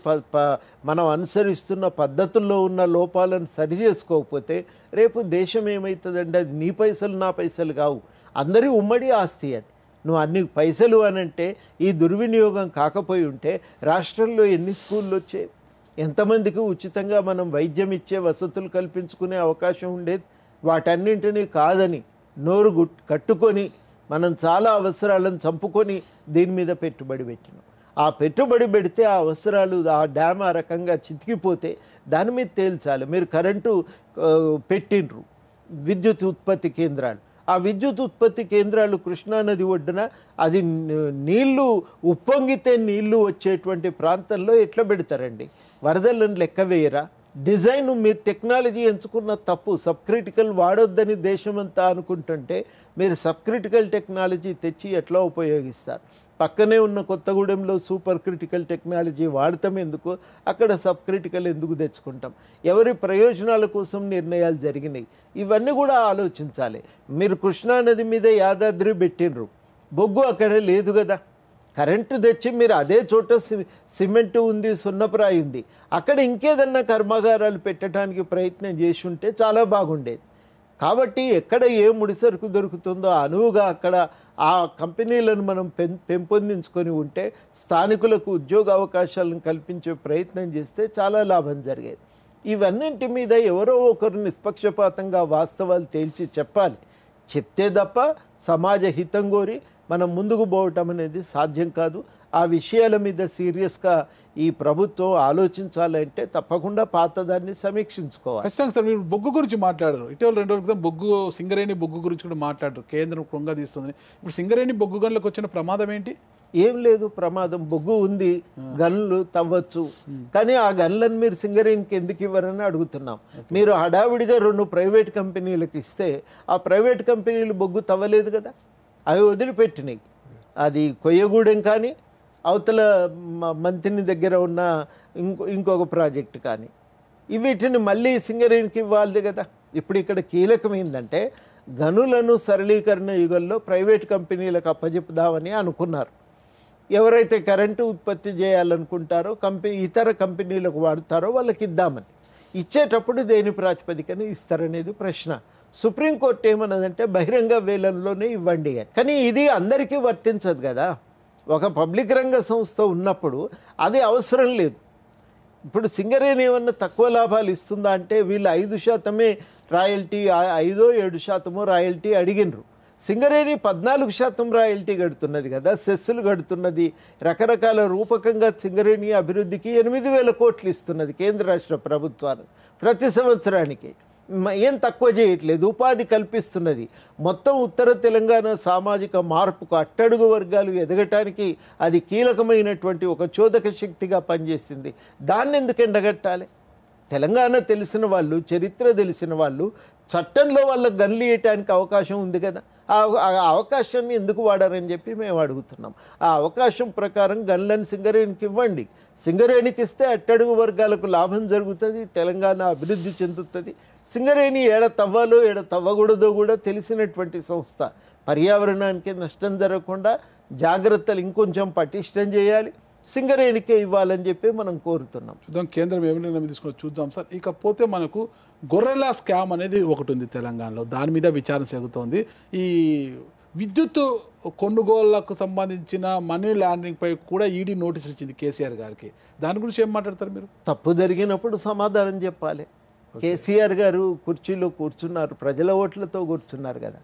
మనం అనుసరిస్తున్న పద్ధతుల్లో ఉన్న లోపాలను సరి చేసుకోకపోతే రేపు దేశం ఏమవుతుందంటే, అది నీ పైసలు నా పైసలు కావు, అందరి ఉమ్మడి ఆస్తి. అది నువ్వు అన్ని పైసలు అనంటే ఈ దుర్వినియోగం కాకపోయి ఉంటే రాష్ట్రంలో ఎన్ని స్కూళ్ళు వచ్చాయి, ఎంతమందికి ఉచితంగా మనం వైద్యం ఇచ్చే వసతులు కల్పించుకునే అవకాశం ఉండేది. వాటన్నింటినీ కాదని నోరు కట్టుకొని మనం చాలా అవసరాలను చంపుకొని దీని మీద పెట్టుబడి పెట్టినాం. ఆ పెట్టుబడి పెడితే ఆ అవసరాలు ఆ డ్యామ్ ఆ రకంగా చితికిపోతే దాని మీద తేల్చాలి. మీరు కరెంటు పెట్టిండ్రు, విద్యుత్ ఉత్పత్తి కేంద్రాలు. ఆ విద్యుత్ ఉత్పత్తి కేంద్రాలు కృష్ణానది ఒడ్డున అది నీళ్లు ఉప్పొంగితే నీళ్లు వచ్చేటువంటి ప్రాంతంలో ఎట్లా పెడతారండి? వరదలను లెక్క వేయరా? డిజైన్ మీరు టెక్నాలజీ ఎంచుకున్న తప్పు. సబ్ క్రిటికల్ వాడొద్దని దేశమంతా అనుకుంటుంటే మీరు సబ్ క్రిటికల్ టెక్నాలజీ తెచ్చి ఎట్లా ఉపయోగిస్తారు? పక్కనే ఉన్న కొత్తగూడెంలో సూపర్ క్రిటికల్ టెక్నాలజీ వాడతాం ఎందుకు, అక్కడ సబ్ క్రిటికల్ ఎందుకు తెచ్చుకుంటాం? ఎవరి ప్రయోజనాల కోసం నిర్ణయాలు జరిగినాయి, ఇవన్నీ కూడా ఆలోచించాలి. మీరు కృష్ణానది మీద యాదాద్రి పెట్టినరు, బొగ్గు అక్కడ లేదు కదా. కరెంటు తెచ్చి మీరు అదే చోట సిమెంటు ఉంది, సున్నప్రాయి ఉంది, అక్కడ ఇంకేదన్నా కర్మాగారాలు పెట్టడానికి ప్రయత్నం చేసి ఉంటే చాలా బాగుండేది. కాబట్టి ఎక్కడ ఏ ముడిసరుకు దొరుకుతుందో అనువుగా అక్కడ ఆ కంపెనీలను మనం పెంపొందించుకొని ఉంటే స్థానికులకు ఉద్యోగ అవకాశాలను కల్పించే ప్రయత్నం చేస్తే చాలా లాభం జరిగేది. ఇవన్నింటి మీద ఎవరో ఒకరు నిష్పక్షపాతంగా వాస్తవాలు తేల్చి చెప్పాలి. చెప్తే తప్ప సమాజ హితం కోరి మనం ముందుకు పోవటం అనేది సాధ్యం కాదు. ఆ విషయాల మీద సీరియస్గా ఈ ప్రభుత్వం ఆలోచించాలంటే తప్పకుండా పాతదాన్ని సమీక్షించుకోవాలి. ఖచ్చితంగా సార్. మీరు బొగ్గు గురించి మాట్లాడారు. ఇటీవల 2 రోజుల క్రితం బొగ్గు, సింగరేణి బొగ్గు గురించి కూడా మాట్లాడారు. కేంద్రం కృంగా తీస్తుంది. ఇప్పుడు సింగరేణి బొగ్గు గనులకు వచ్చిన ప్రమాదం ఏంటి? ఏం లేదు ప్రమాదం. బొగ్గు ఉంది, గన్లు తవ్వచ్చు, కానీ ఆ గన్లను మీరు సింగరేణికి ఎందుకు ఇవ్వరని అడుగుతున్నాం. మీరు హడావిడిగా 2 ప్రైవేట్ కంపెనీలకు ఇస్తే ఆ ప్రైవేట్ కంపెనీలు బొగ్గు తవ్వలేదు కదా, అవి వదిలిపెట్టినాయి. అది కొయ్యగూడెం కానీ అవతల మంత్రిని దగ్గర ఉన్న ఇంకొక ప్రాజెక్టు కానీ వీటిని మళ్ళీ సింగరేణికి ఇవ్వాలి కదా. ఇప్పుడు ఇక్కడ కీలకమైందంటే గనులను సరళీకరణ యుగంలో ప్రైవేట్ కంపెనీలకు అప్పచెప్పుదామని అనుకున్నారు. ఎవరైతే కరెంటు ఉత్పత్తి చేయాలనుకుంటారో ఇతర కంపెనీలకు వాడతారో వాళ్ళకి ఇద్దామని. ఇచ్చేటప్పుడు దేని ప్రాతిపదికన ఇస్తారనేది ప్రశ్న. సుప్రీంకోర్టు ఏమన్నదంటే బహిరంగ వేలంలోనే ఇవ్వండి అని. కానీ ఇది అందరికీ వర్తించదు కదా. ఒక పబ్లిక్ రంగ సంస్థ ఉన్నప్పుడు అది అవసరం లేదు. ఇప్పుడు సింగరేణి ఏమన్నా తక్కువ లాభాలు ఇస్తుందా అంటే వీళ్ళు 5% రాయల్టీ, 5-7% రాయల్టీ అడిగినరు. సింగరేణి 14% రాయల్టీ కడుతున్నది కదా, సెస్సులు కడుతున్నది. రకరకాల రూపకంగా సింగరేణి అభివృద్ధికి 8,000 కోట్లు ఇస్తున్నది కేంద్ర రాష్ట్ర ప్రభుత్వాలు ప్రతి సంవత్సరానికి. ఏం తక్కువ చేయట్లేదు, ఉపాధి కల్పిస్తున్నది. మొత్తం ఉత్తర తెలంగాణ సామాజిక మార్పుకు, అట్టడుగు వర్గాలు ఎదగటానికి అది కీలకమైనటువంటి ఒక చోదక శక్తిగా పనిచేసింది. దాన్ని ఎందుకు ఎండగట్టాలి? తెలంగాణ తెలిసిన వాళ్ళు, చరిత్ర తెలిసిన వాళ్ళు చట్టంలో వాళ్ళకు గన్లు వేయటానికి అవకాశం ఉంది కదా. ఆ అవకాశాన్ని ఎందుకు వాడారని చెప్పి మేము అడుగుతున్నాం. ఆ అవకాశం ప్రకారం గన్లను సింగరేణికి ఇవ్వండి. సింగరేణికి ఇస్తే అట్టడుగు వర్గాలకు లాభం జరుగుతుంది, తెలంగాణ అభివృద్ధి చెందుతుంది. సింగరేణి ఏడ తవ్వాలో ఏడ తవ్వకూడదో కూడా తెలిసినటువంటి సంస్థ. పర్యావరణానికి నష్టం జరగకుండా జాగ్రత్తలు ఇంకొంచెం పటిష్టం చేయాలి, సింగరేణికే ఇవ్వాలని చెప్పి మనం కోరుతున్నాం. చూద్దాం కేంద్రం ఏమి నిర్ణయం తీసుకుని చూద్దాం సార్. ఇకపోతే మనకు గొర్రెల స్కామ్ అనేది ఒకటి ఉంది తెలంగాణలో, దాని మీద విచారణ సాగుతోంది. ఈ విద్యుత్ కొనుగోళ్లకు సంబంధించిన మనీ లాండరింగ్ పై కూడా ఈడీ నోటీసులు ఇచ్చింది కేసీఆర్ గారికి. దాని గురించి ఏం మాట్లాడతారు మీరు? తప్పు జరిగినప్పుడు సమాధానం చెప్పాలి. కేసీఆర్ గారు కుర్చీలో కూర్చున్నారు, ప్రజల ఓట్లతో కూర్చున్నారు కదా.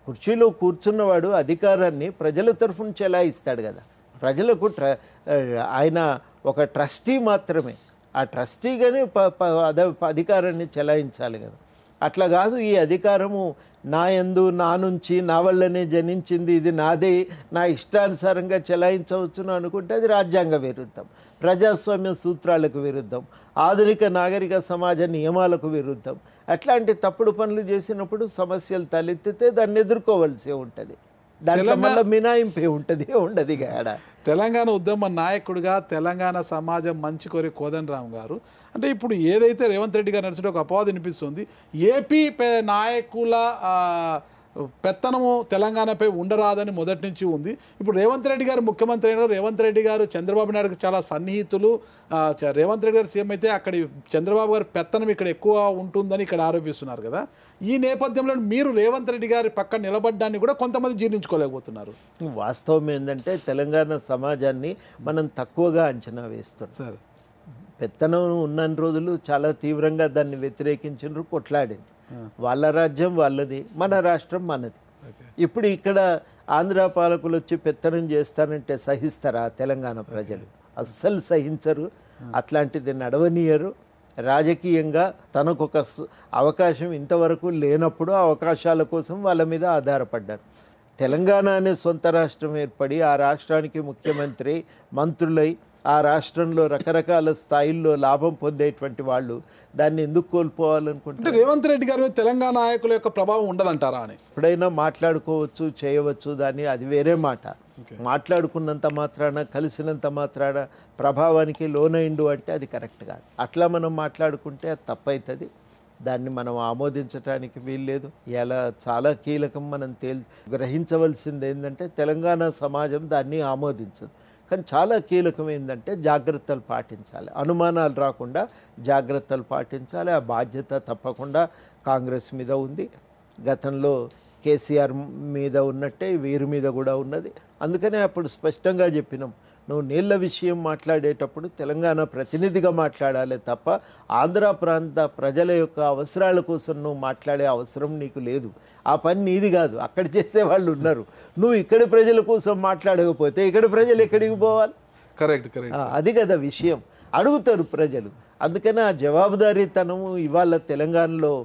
కుర్చీలో కూర్చున్నవాడు అధికారాన్ని ప్రజల తరఫున చెలాయిస్తాడు కదా. ప్రజలకు ఆయన ఒక ట్రస్టీ మాత్రమే. ఆ ట్రస్టీగానే అధికారాన్ని చెలాయించాలి కదా. అట్లా కాదు, ఈ అధికారము నా యందు, నా నుంచి, నా వల్లనే జనించింది, ఇది నాదే, నా ఇష్టానుసారంగా చెలాయించవచ్చును అనుకుంటే అది రాజ్యాంగ విరుద్ధం, ప్రజాస్వామ్య సూత్రాలకు విరుద్ధం, ఆధునిక నాగరిక సమాజ నియమాలకు విరుద్ధం. అట్లాంటి తప్పుడు పనులు చేసినప్పుడు సమస్యలు తలెత్తితే దాన్ని ఎదుర్కోవాల్సి ఉంటుంది. దాంట్లో మళ్ళీ మినాయింపే ఉంటుంది, ఉండదు. తెలంగాణ ఉద్యమ నాయకుడిగా తెలంగాణ సమాజం మంచి కోరే కోదండరామ్ గారు అంటే ఇప్పుడు ఏదైతే రేవంత్ రెడ్డి గారు నడిచిన ఒక అపవాదం వినిపిస్తుంది, ఏపీ నాయకుల పెత్తనము తెలంగాణపై ఉండరాదని మొదటి నుంచి ఉంది. ఇప్పుడు రేవంత్ రెడ్డి గారు ముఖ్యమంత్రి అయినారు. రేవంత్ రెడ్డి గారు చంద్రబాబు నాయుడుకి చాలా సన్నిహితులు. రేవంత్ రెడ్డి గారు సీఎం అయితే అక్కడి చంద్రబాబు గారి పెత్తనం ఇక్కడ ఎక్కువ ఉంటుందని ఇక్కడ ఆరోపిస్తున్నారు కదా. ఈ నేపథ్యంలో మీరు రేవంత్ రెడ్డి గారి పక్కన నిలబడ్డాన్ని కూడా కొంతమంది జీర్ణించుకోలేకపోతున్నారు. వాస్తవం ఏంటంటే తెలంగాణ సమాజాన్ని మనం తక్కువగా అంచనా వేస్తాం సార్. పెత్తనం ఉన్న రోజులు చాలా తీవ్రంగా దాన్ని వ్యతిరేకించారు, కొట్లాడింది. వాళ్ళ రాజ్యం వాళ్ళది, మన రాష్ట్రం మనది. ఇప్పుడు ఇక్కడ ఆంధ్ర పాలకులు వచ్చి పెత్తనం చేస్తానంటే సహిస్తారా తెలంగాణ ప్రజలు? అస్సలు సహించరు. అట్లాంటిది నడవనీయరు. రాజకీయంగా తనకు ఒక అవకాశం ఇంతవరకు లేనప్పుడు అవకాశాల కోసం వాళ్ళ మీద ఆధారపడ్డారు. తెలంగాణ అనే సొంత రాష్ట్రం ఏర్పడి ఆ రాష్ట్రానికి ముఖ్యమంత్రి, మంత్రులై ఆ రాష్ట్రంలో రకరకాల స్థాయిల్లో లాభం పొందేటువంటి వాళ్ళు దాన్ని ఎందుకు కోల్పోవాలనుకుంటే రేవంత్ రెడ్డి గారి తెలంగాణ నాయకుల యొక్క ప్రభావం ఉండదంటారా అని ఎప్పుడైనా మాట్లాడుకోవచ్చు, చేయవచ్చు. దాన్ని అది వేరే మాట. మాట్లాడుకున్నంత మాత్రాన, కలిసినంత మాత్రాన ప్రభావానికి లోనైండు అంటే అది కరెక్ట్ కాదు. అట్లా మనం మాట్లాడుకుంటే అది తప్పవుతుంది. దాన్ని మనం ఆమోదించడానికి వీల్లేదు. ఇలా చాలా కీలకం. మనం గ్రహించవలసింది ఏంటంటే తెలంగాణ సమాజం దాన్ని ఆమోదించదు. కానీ చాలా కీలకం ఏంటంటే జాగ్రత్తలు పాటించాలి. అనుమానాలు రాకుండా జాగ్రత్తలు పాటించాలి. ఆ బాధ్యత తప్పకుండా కాంగ్రెస్ మీద ఉంది. గతంలో కేసీఆర్ మీద ఉన్నట్టే వీరి మీద కూడా ఉన్నది. అందుకనే అప్పుడు స్పష్టంగా చెప్పినాం, నువ్వు నీళ్ల విషయం మాట్లాడేటప్పుడు తెలంగాణ ప్రతినిధిగా మాట్లాడాలి తప్ప ఆంధ్ర ప్రాంత ప్రజల యొక్క అవసరాల కోసం నువ్వు మాట్లాడే అవసరం నీకు లేదు. ఆ పని నీది కాదు, అక్కడ చేసేవాళ్ళు ఉన్నారు. నువ్వు ఇక్కడి ప్రజల కోసం మాట్లాడకపోతే ఇక్కడ ప్రజలు ఎక్కడికి పోవాలి? కరెక్ట్. అది కదా విషయం. అడుగుతారు ప్రజలు. అందుకని ఆ జవాబుదారీతనము ఇవాళ తెలంగాణలో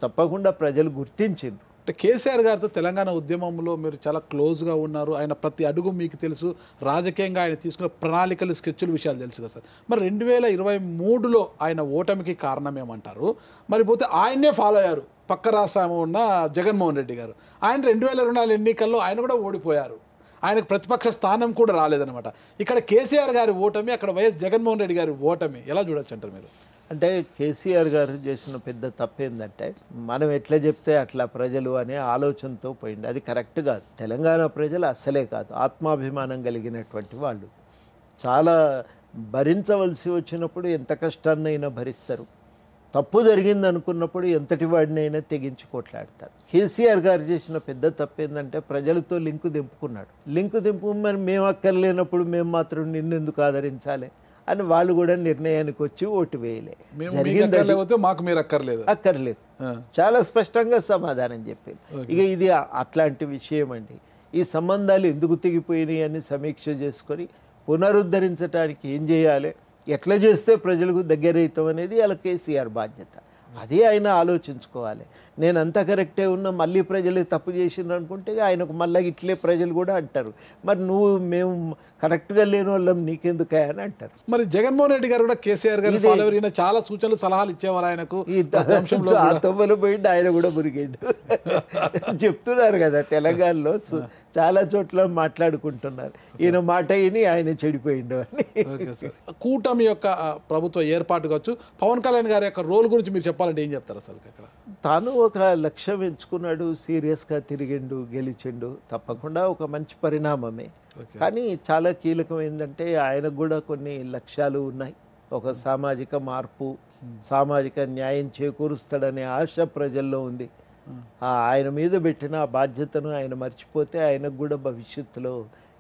తప్పకుండా ప్రజలు గుర్తించిండ్రు. అంటే కేసీఆర్ గారితో తెలంగాణ ఉద్యమంలో మీరు చాలా క్లోజ్గా ఉన్నారు. ఆయన ప్రతి అడుగు మీకు తెలుసు. రాజకీయంగా ఆయన తీసుకున్న ప్రణాళికలు, స్కెచ్ల విషయాలు తెలుసు కదా సార్. మరి 2023లో ఆయన ఓటమికి కారణం ఏమంటారు? మరి పోతే ఆయన్నే ఫాలో అయ్యారు పక్క రాష్ట్రం ఉన్న జగన్మోహన్ రెడ్డి గారు. ఆయన 2024 ఎన్నికల్లో ఆయన కూడా ఓడిపోయారు. ఆయనకు ప్రతిపక్ష స్థానం కూడా రాలేదనమాట. ఇక్కడ కేసీఆర్ గారి ఓటమి, అక్కడ వైఎస్ జగన్మోహన్ రెడ్డి గారి ఓటమి ఎలా చూడొచ్చు అంటారు మీరు? అంటే కేసీఆర్ గారు చేసిన పెద్ద తప్పు ఏంటంటే మనం ఎట్లా చెప్తే అట్లా ప్రజలు అనే ఆలోచనతో పోయింది. అది కరెక్ట్ కాదు. తెలంగాణ ప్రజలు అస్సలే కాదు, ఆత్మాభిమానం కలిగినటువంటి వాళ్ళు. చాలా భరించవలసి వచ్చినప్పుడు ఎంత కష్టాన్నైనా భరిస్తారు. తప్పు జరిగింది అనుకున్నప్పుడు ఎంతటి వాడినైనా తెగించి కొట్లాడతారు. కేసీఆర్ గారు చేసిన పెద్ద తప్పు ఏంటంటే ప్రజలతో లింకు దింపుకున్నాడు. లింకు దింపు మరి మేము అక్కర్లేనప్పుడు మేము మాత్రం నిన్నెందుకు ఆదరించాలి అని వాళ్ళు కూడా నిర్ణయానికి వచ్చి ఓటు వేయలే. అక్కర్లేదు చాలా స్పష్టంగా సమాధానం చెప్పింది. ఇక ఇది అట్లాంటి విషయం అండి. ఈ సంబంధాలు ఎందుకు తెగిపోయినాయి అని సమీక్ష చేసుకొని పునరుద్ధరించడానికి ఏం చేయాలి, ఎట్లా చేస్తే ప్రజలకు దగ్గర అవుతాం అనేది అలా కేసీఆర్ బాధ్యత. అదే ఆయన ఆలోచించుకోవాలి. నేను అంతా కరెక్టే ఉన్నా మళ్ళీ ప్రజలే తప్పు చేసిండ్రు అనుకుంటే ఆయనకు మళ్ళీ ఇట్లే ప్రజలు కూడా అంటారు, మరి నువ్వు మేము కరెక్ట్గా లేని వాళ్ళం నీకెందుకు అని అంటారు. మరి జగన్మోహన్ రెడ్డి గారు కూడా కేసీఆర్ గారు ఫాలోవర్, చాలా సూచనలు సలహాలు ఇచ్చేవారు ఆయనకు. ఆ తొవ్వలు పోయిండు, ఆయన కూడా మురిగిండు. చెప్తున్నారు కదా తెలంగాణలో చాలా చోట్ల మాట్లాడుకుంటున్నారు, ఈయన మాట విని ఆయన చెడిపోయిండు అని. కూటమి యొక్క ప్రభుత్వ ఏర్పాటు కావచ్చు, పవన్ కళ్యాణ్ గారి యొక్క రోల్ గురించి మీరు చెప్పాలంటే ఏం చెప్తారు అసలు? అక్కడ తాను ఒక లక్ష్యం ఎంచుకున్నాడు, సీరియస్గా తిరిగిండు, గెలిచిండు. తప్పకుండా ఒక మంచి పరిణామమే. కానీ చాలా కీలకం ఏంటంటే ఆయనకు కూడా కొన్ని లక్ష్యాలు ఉన్నాయి. ఒక సామాజిక మార్పు, సామాజిక న్యాయం చేకూరుస్తాడనే ఆశ ప్రజల్లో ఉంది. ఆయన మీద పెట్టిన ఆ బాధ్యతను ఆయన మర్చిపోతే ఆయనకు కూడా భవిష్యత్తులో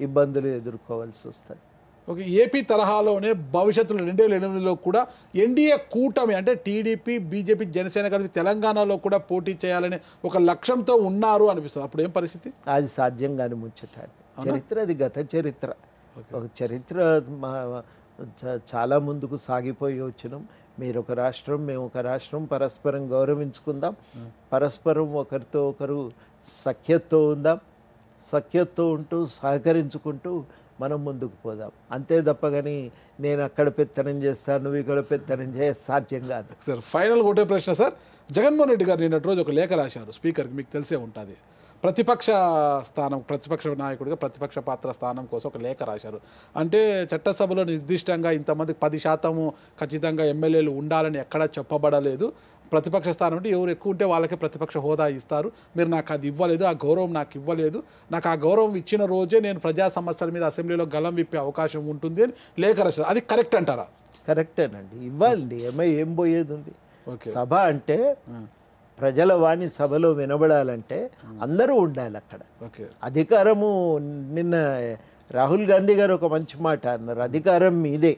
ఇబ్బందులు ఎదుర్కోవాల్సి వస్తుంది. ఓకే, ఏపీ తరహాలోనే భవిష్యత్తులో 2028లో కూడా ఎన్డీఏ కూటమి అంటే టీడీపీ, బీజేపీ, జనసేన కలిసి తెలంగాణలో కూడా పోటీ చేయాలనే ఒక లక్ష్యంతో ఉన్నారు అనిపిస్తుంది. అప్పుడు ఏం పరిస్థితి? అది సాధ్యం కాని ముచ్చట. చరిత్ర అది, గత చరిత్ర. ఒక చరిత్ర చాలా ముందుకు సాగిపోయి వచ్చినాం. మీరు ఒక రాష్ట్రం, మేము ఒక రాష్ట్రం, పరస్పరం గౌరవించుకుందాం, పరస్పరం ఒకరితో ఒకరు సఖ్యతతో ఉందాం, సఖ్యతతో ఉంటూ సహకరించుకుంటూ మనం ముందుకు పోదాం. అంతే తప్పగాని నేను అక్కడ పెత్తనం చేస్తాను, నువ్వు ఇక్కడ పెత్తనం సాధ్యం కాదు సార్. ఫైనల్ ఒకటే ప్రశ్న సార్. జగన్మోహన్ రెడ్డి గారు నిన్నటి రోజు ఒక లేఖ రాశారు స్పీకర్కి, మీకు తెలిసే ఉంటుంది. ప్రతిపక్ష స్థానం, ప్రతిపక్ష నాయకుడిగా ప్రతిపక్ష పాత్ర స్థానం కోసం ఒక లేఖ రాశారు. అంటే చట్టసభలో నిర్దిష్టంగా ఇంతమంది 10% ఖచ్చితంగా ఎమ్మెల్యేలు ఉండాలని ఎక్కడా చెప్పబడలేదు. ప్రతిపక్ష స్థానం అంటే ఎవరు ఎక్కువ ఉంటే వాళ్ళకే ప్రతిపక్ష హోదా ఇస్తారు. మీరు నాకు అది ఇవ్వలేదు, ఆ గౌరవం నాకు ఇవ్వలేదు. నాకు ఆ గౌరవం ఇచ్చిన రోజే నేను ప్రజా సమస్యల మీద అసెంబ్లీలో గలం విప్పే అవకాశం ఉంటుంది అని లేఖ రాశారు. అది కరెక్ట్ అంటారా? కరెక్టేనండి, ఇవ్వాలండి. ఏం పోయేది ఉంది? సభ అంటే ప్రజల వాణి సభలో వినబడాలంటే అందరూ ఉండాలి అక్కడ. అధికారము, నిన్న రాహుల్ గాంధీ గారు ఒక మంచి మాట అన్నారు, అధికారం మీదే,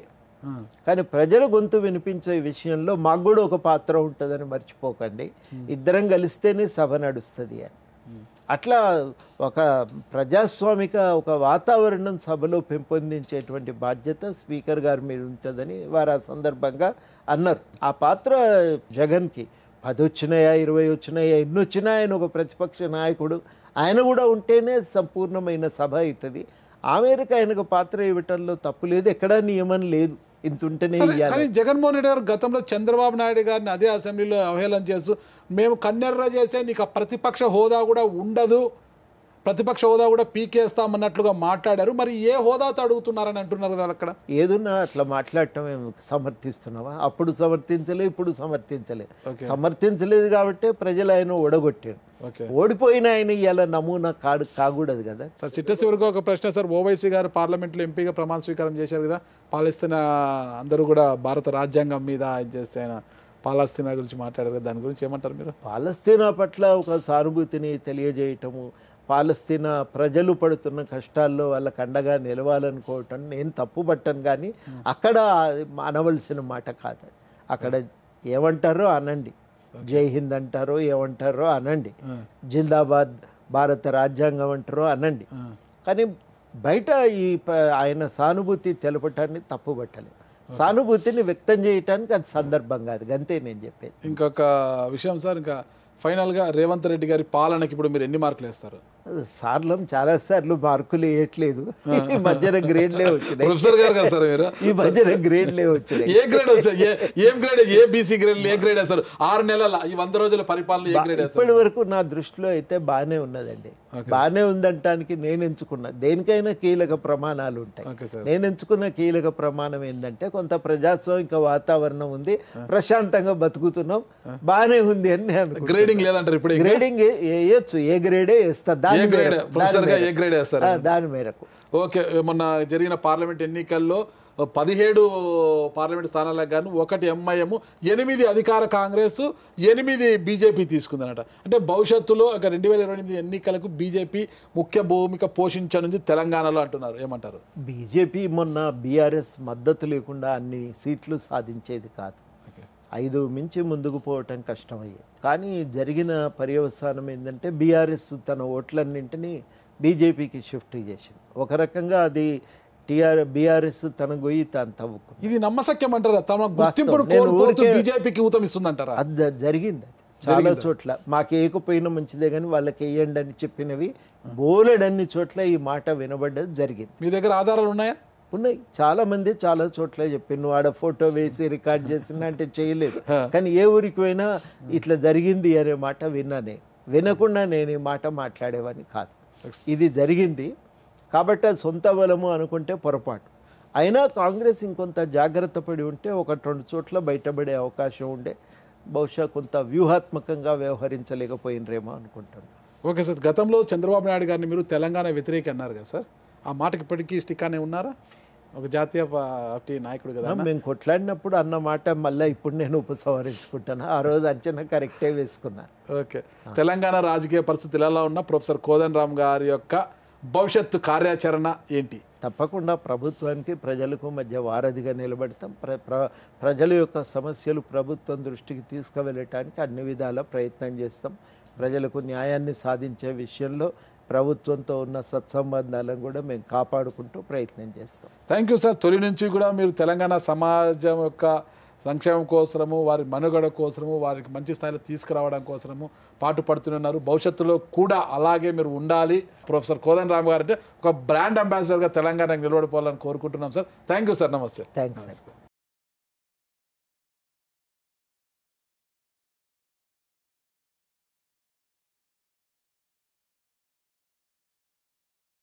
కానీ ప్రజల గొంతు వినిపించే విషయంలో మాకు కూడా ఒక పాత్ర ఉంటుందని మర్చిపోకండి. ఇద్దరం కలిస్తేనే సభ నడుస్తుంది అని. అట్లా ఒక ప్రజాస్వామిక ఒక వాతావరణం సభలో పెంపొందించేటువంటి బాధ్యత స్పీకర్ గారి మీద ఉంటుందని వారు ఆ సందర్భంగా అన్నారు. ఆ పాత్ర జగన్కి 10 వచ్చినాయా 20 వచ్చినాయా ఎన్ని వచ్చినా ఆయన ఒక ప్రతిపక్ష నాయకుడు, ఆయన కూడా ఉంటేనే సంపూర్ణమైన సభ అవుతుంది. ఆ మేరకు ఆయనకు పాత్ర ఇవ్వటంలో తప్పు లేదు, ఎక్కడా నియమం లేదు, ఇంత ఉంటేనే ఇవ్వాలి. కానీ జగన్మోహన్ రెడ్డి గారు గతంలో చంద్రబాబు నాయుడు గారిని అదే అసెంబ్లీలో అవహేళన చేస్తూ మేము కన్నెర్ర చేసే నీకు ప్రతిపక్ష హోదా కూడా ఉండదు, ప్రతిపక్ష హోదా కూడా పీకేస్తామన్నట్లుగా మాట్లాడారు. మరి ఏ హోదాతో అడుగుతున్నారని అంటున్నారు కదా అక్కడ. ఏదున్నా అట్లా మాట్లాడటం మేము సమర్థిస్తున్నావా? అప్పుడు సమర్థించలే, ఇప్పుడు సమర్థించలే. సమర్థించలేదు కాబట్టి ప్రజలు ఆయన ఓడగొట్టారు. ఓడిపోయిన ఆయన ఇలా నమూనా కాకూడదు కదా సార్. చిట్ట చివరికి ఒక ప్రశ్న సార్. ఓవైసీ గారు పార్లమెంట్లో ఎంపీగా ప్రమాణ స్వీకారం చేశారు కదా. పాలస్తీనా అందరూ కూడా భారత రాజ్యాంగం మీద చేస్తే ఆయన పాలస్తీనా గురించి మాట్లాడారు కదా, దాని గురించి ఏమంటారు మీరు? పాలస్తీనా పట్ల ఒక సానుభూతిని తెలియజేయటము, పాలస్తీనా ప్రజలు పడుతున్న కష్టాల్లో వాళ్ళకు అండగా నిలవాలనుకోవటం నేను తప్పు పట్టను. కానీ అక్కడ అనవలసిన మాట కాదు. అక్కడ ఏమంటారో అనండి, జై హింద్ అంటారో ఏమంటారో అనండి, జిందాబాద్ భారత రాజ్యాంగం అంటారో అనండి. కానీ బయట ఆయన సానుభూతి తెలపటాన్ని తప్పు పట్టలేదు. సానుభూతిని వ్యక్తం చేయటానికి అది సందర్భం కాదు, అంతే నేను చెప్పేది. ఇంకొక విషయం సార్, ఇంకా ఫైనల్గా రేవంత్ రెడ్డి గారి పాలనకి ఇప్పుడు మీరు ఎన్ని మార్కులు వేస్తారు? చాలా సార్లు మార్కులు వేయట్లేదు, ఈ మధ్యన గ్రేడ్లే వచ్చినాయి. ప్రొఫెసర్ గారు కదా సార్ మీరు, ఈ మధ్యన గ్రేడ్లే వచ్చినాయి. ఏ గ్రేడ్ వచ్చాయి? ఏం గ్రేడ్? ఏబిసి గ్రేడ్ ఏ గ్రేడ్ వేస్తారు? 6 నెలల ఈ 100 రోజుల పరిపాలన ఏ గ్రేడ్? ఇప్పటి వరకు నా దృష్టిలో అయితే బాగానే ఉన్నదండి. బాగానే ఉందంటానికి నేను ఎంచుకున్న దేనికైనా కీలక ప్రమాణాలు ఉంటాయి. నేను ఎంచుకున్న కీలక ప్రమాణం ఏంటంటే కొంత ప్రజాస్వామిక వాతావరణం ఉంది, ప్రశాంతంగా బతుకుతున్నాం, బాగానే ఉంది అని నేను. గ్రేడింగ్ లేదంటారు ఇప్పుడు? గ్రేడింగ్ వేయొచ్చు, ఏ గ్రేడే వేస్తా, దాని మేరకు. ఓకే. మొన్న జరిగిన పార్లమెంట్ ఎన్నికల్లో 17 పార్లమెంట్ స్థానాలకు గాను 1 ఎంఐఎం, 8 అధికార కాంగ్రెస్, 8 బీజేపీ తీసుకుందనట. అంటే భవిష్యత్తులో 2028 ఎన్నికలకు బీజేపీ ముఖ్య భూమిక పోషించనుంది తెలంగాణలో అంటున్నారు, ఏమంటారు? బీజేపీ మొన్న బీఆర్ఎస్ మద్దతు లేకుండా అన్ని సీట్లు సాధించేది కాదు. 5 మించి ముందుకు పోవటం కష్టమయ్యేది. కానీ జరిగిన పర్యవసానం ఏంటంటే బీఆర్ఎస్ తన ఓట్లన్నింటినీ బీజేపీకి షిఫ్ట్ చేసింది. ఒక రకంగా అది బీఆర్ఎస్ తన గొయ్యి తాను తవ్వుకుంది. ఇది నమ్మశక్యం అంటారా? తమ గుర్తింపును కోల్పోతూ బీజేపీకి ఊతమిస్తుందంటారా? అది జరిగింది. చాలా చోట్ల మాకు వేయకపోయినా మంచిదే కానీ వాళ్ళకి వేయండి అని చెప్పినవి బోలెడన్ని చోట్ల ఈ మాట వినబడ్డది జరిగింది. మీ దగ్గర ఆధారాలు ఉన్నాయా? ఉన్నాయి. చాలా మంది చాలా చోట్ల చెప్పి నువ్వు ఆడ ఫోటో వేసి రికార్డ్ చేసిన అంటే చేయలేదు. కానీ ఏ ఊరికి పోయినా ఇట్లా జరిగింది అనే మాట విన్నానే, వినకుండా నేను ఈ మాట మాట్లాడేవాడిని కాదు. ఇది జరిగింది కాబట్టి అది సొంత బలము అనుకుంటే పొరపాటు. అయినా కాంగ్రెస్ ఇంకొంత జాగ్రత్త పడి ఉంటే 1-2 చోట్ల బయటపడే అవకాశం ఉండే, బహుశా కొంత వ్యూహాత్మకంగా వ్యవహరించలేకపోయినరేమో అనుకుంటాను. Okay sir. గతంలో చంద్రబాబు నాయుడు గారిని మీరు తెలంగాణ వ్యతిరేకి అన్నారు కదా సార్, ఆ మాటకి ఇప్పటికీ స్టిక్ అనే ఉన్నారా? ఒక జాతీయ పార్టీ నాయకుడు కదా. మేము కొట్లాడినప్పుడు అన్న మాట మళ్ళీ ఇప్పుడు నేను ఉపసంహరించుకుంటాను. ఆ రోజు అంచనా కరెక్టే వేసుకున్నాను. ఓకే. తెలంగాణ రాజకీయ పరిస్థితులు ఎలా ఉన్నా ప్రొఫెసర్ కోదండరామ్ గారి యొక్క భవిష్యత్తు కార్యాచరణ ఏంటి? తప్పకుండా ప్రభుత్వానికి ప్రజలకు మధ్య వారధిగా నిలబడతాం. ప్రజల యొక్క సమస్యలు ప్రభుత్వం దృష్టికి తీసుకువెళ్ళటానికి అన్ని విధాల ప్రయత్నం చేస్తాం. ప్రజలకు న్యాయాన్ని సాధించే విషయంలో ప్రభుత్వంతో ఉన్న సత్సంబంధాలను కూడా మేము కాపాడుకుంటూ ప్రయత్నం చేస్తాం. Thank you sir. తొలి నుంచి కూడా మీరు తెలంగాణ సమాజం యొక్క సంక్షేమం కోసము, వారి మనుగడ కోసము, వారికి మంచి స్థాయిలో తీసుకురావడం కోసము పాటుపడుతున్నారు. భవిష్యత్తులో కూడా అలాగే మీరు ఉండాలి. ప్రొఫెసర్ కోదండరామ్ గారు అంటే ఒక బ్రాండ్ అంబాసిడర్గా తెలంగాణకు నిలబడిపోవాలని కోరుకుంటున్నాం సార్. Thank you sir. నమస్తే. Thanks sir.